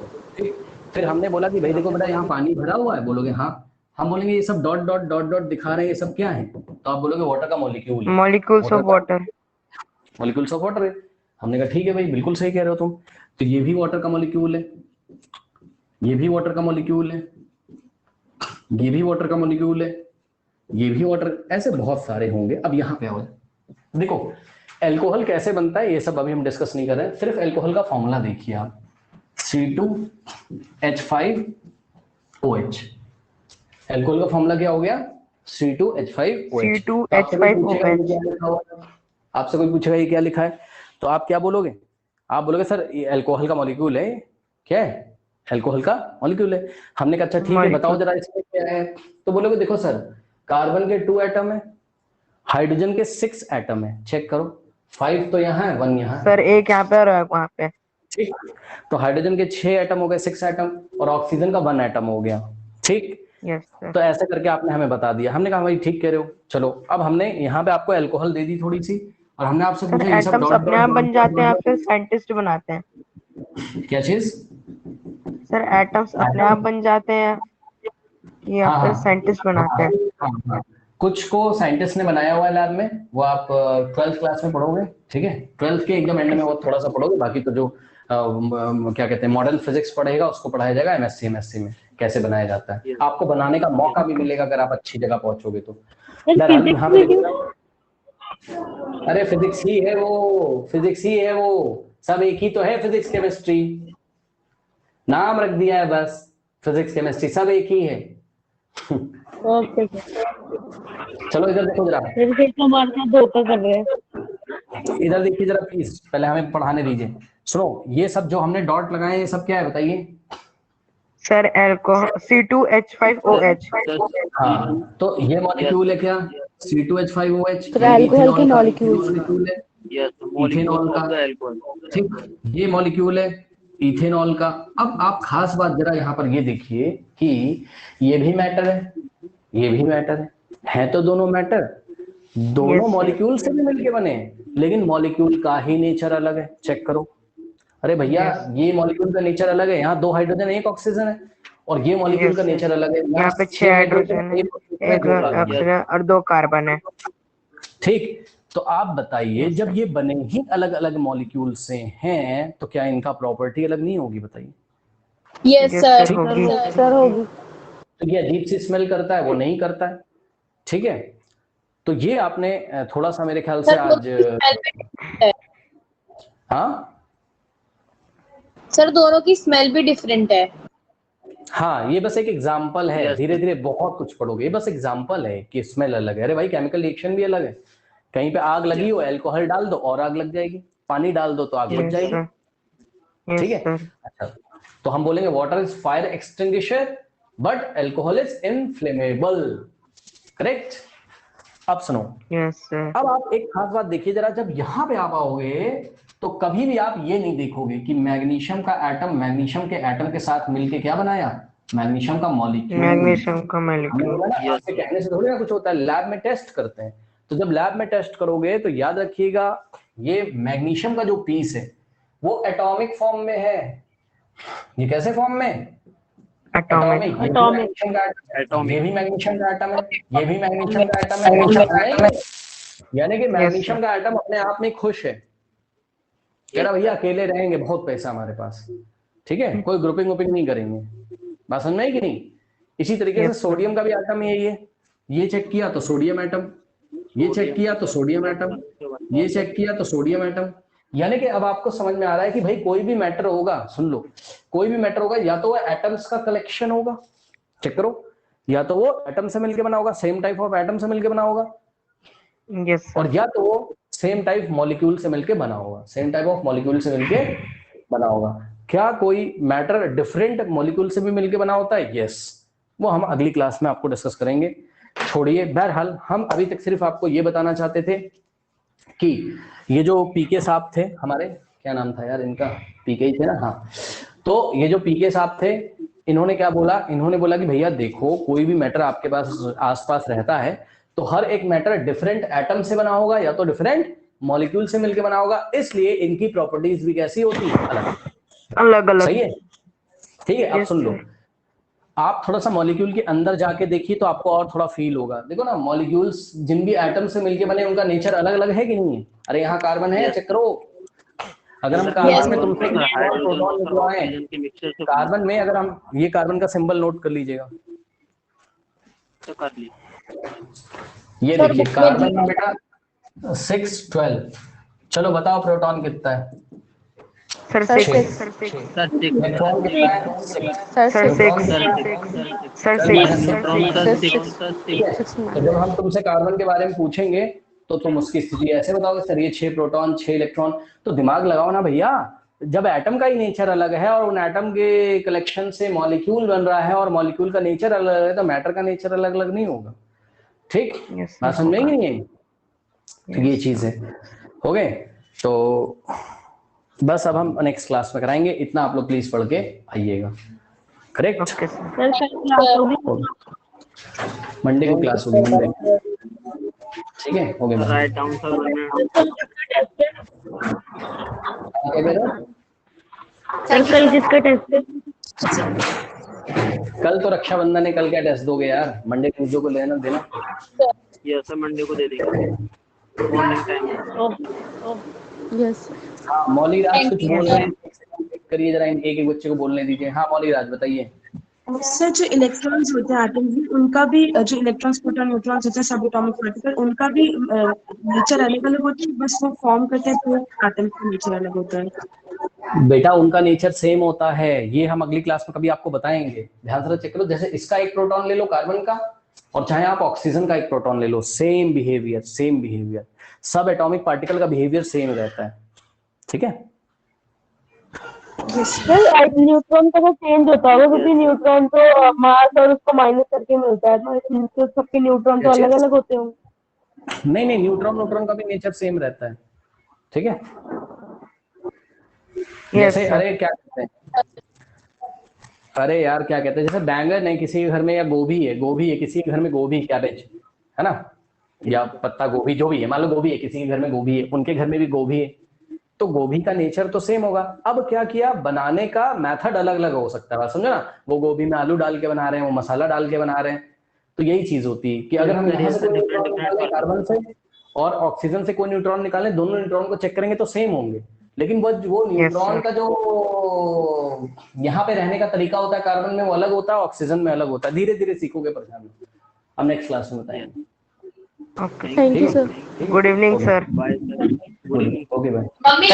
फिर हमने बोला कि भाई देखो बेटा यहाँ पानी भरा हुआ है, बोलोगे हाँ। हम बोलेंगे ये सब डॉट डॉट डॉट डॉट दिखा रहे हैं, ये सब क्या है, तो आप बोलोगे वाटर का molecule, molecules of water, molecules of water है। हमने कहा ठीक है भाई, बिल्कुल सही कह रहे हो तुम। तो ये भी वाटर का मॉलिक्यूल है, ये भी वाटर का मॉलिक्यूल है, ये भी वाटर का मॉलिक्यूल है, ये भी वाटर, ऐसे बहुत सारे होंगे। अब यहाँ पे आओ, देखो अल्कोहल कैसे बनता है ये सब अभी हम डिस्कस नहीं कर रहे हैं, सिर्फ अल्कोहल का फॉर्मूला देखिए आप, C2H5OH। एल्कोहल का फॉर्मूला क्या हो गया? C2H5OH। C2H5OH। आपसे कोई पूछेगा ये क्या लिखा है, तो आप क्या बोलोगे? आप बोलोगे सर ये अल्कोहल का मॉलिक्यूल है। क्या है? अल्कोहल का मॉलिक्यूल है। हमने कहा अच्छा ठीक है, बताओ जरा इसमें क्या है। तो बोलोगे देखो सर, कार्बन के 2 एटम है, हाइड्रोजन के 6 एटम है। चेक करो, 5 तो यहाँ है, 1 यहाँ है। सर एक यहाँ पे और वहाँ पे। ठीक, तो हाइड्रोजन के 6 एटम हो गए, 6 एटम, और ऑक्सीजन का 1 एटम हो गया। ठीक, यस सर। तो ऐसे करके आपने हमें बता दिया। हमने कहा भाई ठीक कह रहे हो। चलो अब हमने यहाँ पे आपको अल्कोहल दे दी थोड़ी सी, और हमने आपसे सर पूछा ये सब एटम्स डॉट अपने आप बन जाते हैं या फिर साइंटिस्ट बनाते हैं? क्या चीज? सर एटम्स अपने आप बन जाते हैं या हाँ, फिर हाँ। साइंटिस्ट बनाते हैं? हाँ। कुछ को साइंटिस्ट ने बनाया हुआ है लैब में, वो आप 12th क्लास में पढ़ोगे। ठीक है, 12th के एकदम एंड में वो थोड़ा सा पढ़ोगे। बाकी तो जो क्या कहते हैं मॉडर्न फिजिक्स पढ़ेगा उसको पढ़ाया जाएगा एमएससी में कैसे बनाया जाता है। आपको बनाने का मौका भी मिलेगा अगर आप अच्छी जगह पहुंचोगे तो। अरे फिजिक्स ही है वो, फिजिक्स ही है वो, सब एक ही तो है। फिजिक्स केमिस्ट्री नाम रख दिया है बस, फिजिक्स केमिस्ट्री सब एक ही है। ओके चलो इधर देखो जरा, फिर तो हमारे साथ धोखा कर रहे हैं। इधर देखिए जरा प्लीज, पहले हमें पढ़ाने दीजिए। सुनो, ये सब जो हमने डॉट लगाए ये सब क्या है बताइए? Sir alcohol C2H5OH। हाँ, तो ये मॉलिक्यूल है क्या? C2H5OH। सर अल्कोहल के मॉलिक्यूल है, इथेनॉल का। ठीक, ये मॉलिक्यूल है इथेनॉल का। अब आप खास बात जरा यहाँ पर ये देखिए कि ये भी मैटर है, ये भी मैटर है तो दोनों मैटर, दोनों मॉलिक्यूल से भी मिलके बने, लेकिन मॉलिक्यूल का ही नेचर अलग है। चेक करो, अरे भैया ये मॉलिक्यूल का नेचर अलग है, यहाँ 2 हाइड्रोजन 1 ऑक्सीजन है, और ये मॉलिक्यूल का नेचर अलग है, यहाँ पे 6 हाइड्रोजन है, 1 ऑक्सीजन और 2 कार्बन है। ठीक, तो आप बताइए जब ये बने ही अलग अलग मॉलिक्यूल से हैं तो क्या इनका प्रॉपर्टी अलग नहीं होगी? बताइए। Yes sir. सर होगी। तो ये अजीब सी स्मेल करता है, वो नहीं करता है। ठीक है, तो ये आपने थोड़ा सा मेरे ख्याल से आज हाँ सर दोनों की स्मेल भी डिफरेंट है। हाँ, ये बस एक एग्जाम्पल है, धीरे धीरे बहुत कुछ पढ़ोगे। ये बस एग्जाम्पल है कि स्मेल अलग है। अरे भाई केमिकल रिएक्शन भी अलग है, कहीं पे आग लगी हो, अल्कोहल डाल दो और आग लग जाएगी, पानी डाल दो तो आग बुझ जाएगी। ठीक है, अच्छा, तो हम बोलेंगे water is fire extinguisher but alcohol is inflammable. Correct. अब सुनो, अब आप एक खास बात देखिए जरा, जब यहाँ पे आप आओगे तो कभी भी आप ये नहीं देखोगे कि मैग्नीशियम का एटम मैग्नीशियम के एटम के साथ मिलके क्या बनाया? मैग्नीशियम का मॉलिक्यूल। मैग्नीशियम का मॉलिक्यूल। आपके कहने से थोड़ी ना कुछ होता है, लैब में टेस्ट करते हैं। तो जब लैब में टेस्ट करोगे तो याद रखिएगा ये मैग्नीशियम का जो पीस है वो एटॉमिक फॉर्म में है। ये कैसे फॉर्म में? एटॉमिक। ये भी मैग्नीशियम का एटम है, ये भी मैग्नीशियम का एटम है। यानी कि मैग्नीशियम का एटम अपने आप में खुश है, कह रहा भैया अकेले रहेंगे, बहुत पैसा हमारे पास। ठीक है, कोई ग्रुपिंग वुपिंग नहीं करेंगे। बात समझ में आई कि नहीं? इसी तरीके से सोडियम का भी एटम यही है। ये चेक किया तो सोडियम एटम, ये चेक किया तो सोडियम एटम, ये चेक किया तो सोडियम एटम। यानी कि अब आपको समझ में आ रहा है कि भाई कोई भी मैटर होगा, सुन लो, कोई भी मैटर होगा या तो वो एटम्स का कलेक्शन होगा, चेक करो, या तो वो एटम से मिलकर बना होगा, सेम टाइप ऑफ एटम से मिलकर बना होगा, और या तो वो सेम टाइप मॉलिक्यूल से मिलकर बना होगा, सेम टाइप ऑफ मॉलिक्यूल से मिलकर बना होगा। क्या कोई मैटर डिफरेंट मॉलिक्यूल से भी मिलकर बना होता है? यस, वो हम अगली क्लास में आपको डिस्कस करेंगे। छोड़िए, बहरहाल हम अभी तक सिर्फ आपको ये बताना चाहते थे कि ये जो पीके साहब थे हमारे, क्या नाम था यार इनका, पीके ही थे ना, हाँ, तो ये जो पीके साहब थे इन्होंने क्या बोला? इन्होंने बोला कि भैया देखो कोई भी मैटर आपके पास आसपास रहता है तो हर एक मैटर डिफरेंट एटम से बना होगा या तो डिफरेंट मॉलिक्यूल से मिलकर बना होगा, इसलिए इनकी प्रॉपर्टीज भी कैसी होती है? अलग अलग। सही है, ठीक है। अब सुन लो, आप थोड़ा सा मॉलिक्यूल के अंदर जाके देखिए तो आपको और थोड़ा फील होगा। देखो ना, मॉलिक्यूल्स जिन भी एटम से मिलके बने उनका नेचर अलग अलग है कि नहीं है? अरे यहाँ कार्बन है, चेक करो। अगर हम कार्बन में तुमसे प्रोटॉन निकलवाएं, कार्बन में अगर हम ये कार्बन का सिंबल नोट कर लीजिएगा, तो कर ली। ये देखिए कार्बन में बेटा 6 12। चलो बताओ प्रोटॉन कितना है? सर सर 6 6 सर 6 इलेक्ट्रॉन कितना है? Sir sir 6 6 sir 6 neutron sir 6 sir 6 6 तो जब हम तुमसे कार्बन के बारे में पूछेंगे तो तुम उसकी स्थिति ऐसे बताओगे सर ये 6 प्रोटॉन 6 इलेक्ट्रॉन। तो दिमाग लगाओ ना भैया, जब एटम का ही नेचर अलग है और उन एटम के कलेक्शन से मॉलिक्यूल बन रहा है और मॉलिक्यूल का नेचर अलग है तो मैटर का नेचर अलग अलग नहीं होगा। ठीक, Yes, बात समझ में नहीं है? तो ये चीज है। हो गए? तो बस अब हम नेक्स्ट क्लास में कराएंगे, इतना आप लोग प्लीज पढ़ के आइएगा। करेक्ट? Okay sir. सर कल क्लास होगी। मंडे को क्लास होगी, मंडे। ठीक है, हो गया। राइट डाउन सर मैंने क्या कह रहे हो? सर कल किसका टेस्ट है? कल तो रक्षाबंधन है, कल क्या टेस्ट दोगे यार? मंडे ट्यूजडे को लेना देना। ये सर मंडे को दे देंगे मॉर्निंग टाइम। यस हाँ, मौली राज कुछ बोल रहे हैं, करिए जरा, इनके एक एक बच्चे को बोलने दीजिए। हाँ मौली राज बताइए। सर जो इलेक्ट्रॉन्स होते हैं एटम्स में, उनका भी जो इलेक्ट्रॉन्स प्रोटॉन न्यूट्रॉन्स होते हैं सब एटॉमिक पार्टिकल, उनका भी नेचर अलग अलग होता है, बस वो फॉर्म करते हैं तो एटम का नेचर अलग होता है। बेटा उनका नेचर सेम होता है, ये हम अगली क्लास में कभी आपको बताएंगे। ध्यान से चेक करो, जैसे इसका एक प्रोटॉन ले लो कार्बन का, और चाहे आप ऑक्सीजन का एक प्रोटॉन ले लो, सेम बिहेवियर, सेम बिहेवियर। सब एटॉमिक पार्टिकल का बिहेवियर सेम रहता है। ठीक है? सर न्यूट्रॉन का चेंज होता होगा क्योंकि न्यूट्रॉन तो मास और उसको माइनस करके मिलता है, तो सबके न्यूट्रॉन तो अलग अलग होते होंगे। नहीं नहीं, न्यूट्रॉन का भी नेचर सेम रहता है। ठीक है? जैसे अरे क्या कहते हैं, अरे यार क्या कहते हैं, जैसे बैंगन है किसी के घर में, या गोभी है किसी के घर में, गोभी कैबेज है ना, या पत्ता गोभी, जो भी है, मान लो गोभी है किसी के घर में, गोभी है उनके घर में भी गोभी है, तो गोभी का नेचर तो सेम होगा। अब क्या किया, बनाने का मेथड अलग अलग हो सकता है, बात समझो ना। वो गोभी में आलू डाल के बना रहे हैं, वो मसाला डाल के बना रहे हैं। तो यही चीज होती है कि अगर हम यहाँ से कोई न्यूट्रॉन निकालें कार्बन से और ऑक्सीजन से कोई न्यूट्रॉन निकालें, दोनों न्यूट्रॉन को चेक करेंगे तो सेम होंगे, लेकिन वो न्यूट्रॉन का जो यहाँ पे रहने का तरीका होता है कार्बन में वो अलग होता है, ऑक्सीजन में अलग होता है। धीरे धीरे सीखोगे परेशान। अब नेक्स्ट क्लास में बताएंगे। Okay, thank you sir. Good evening sir. Bye sir. Good evening. Okay bye. Mummy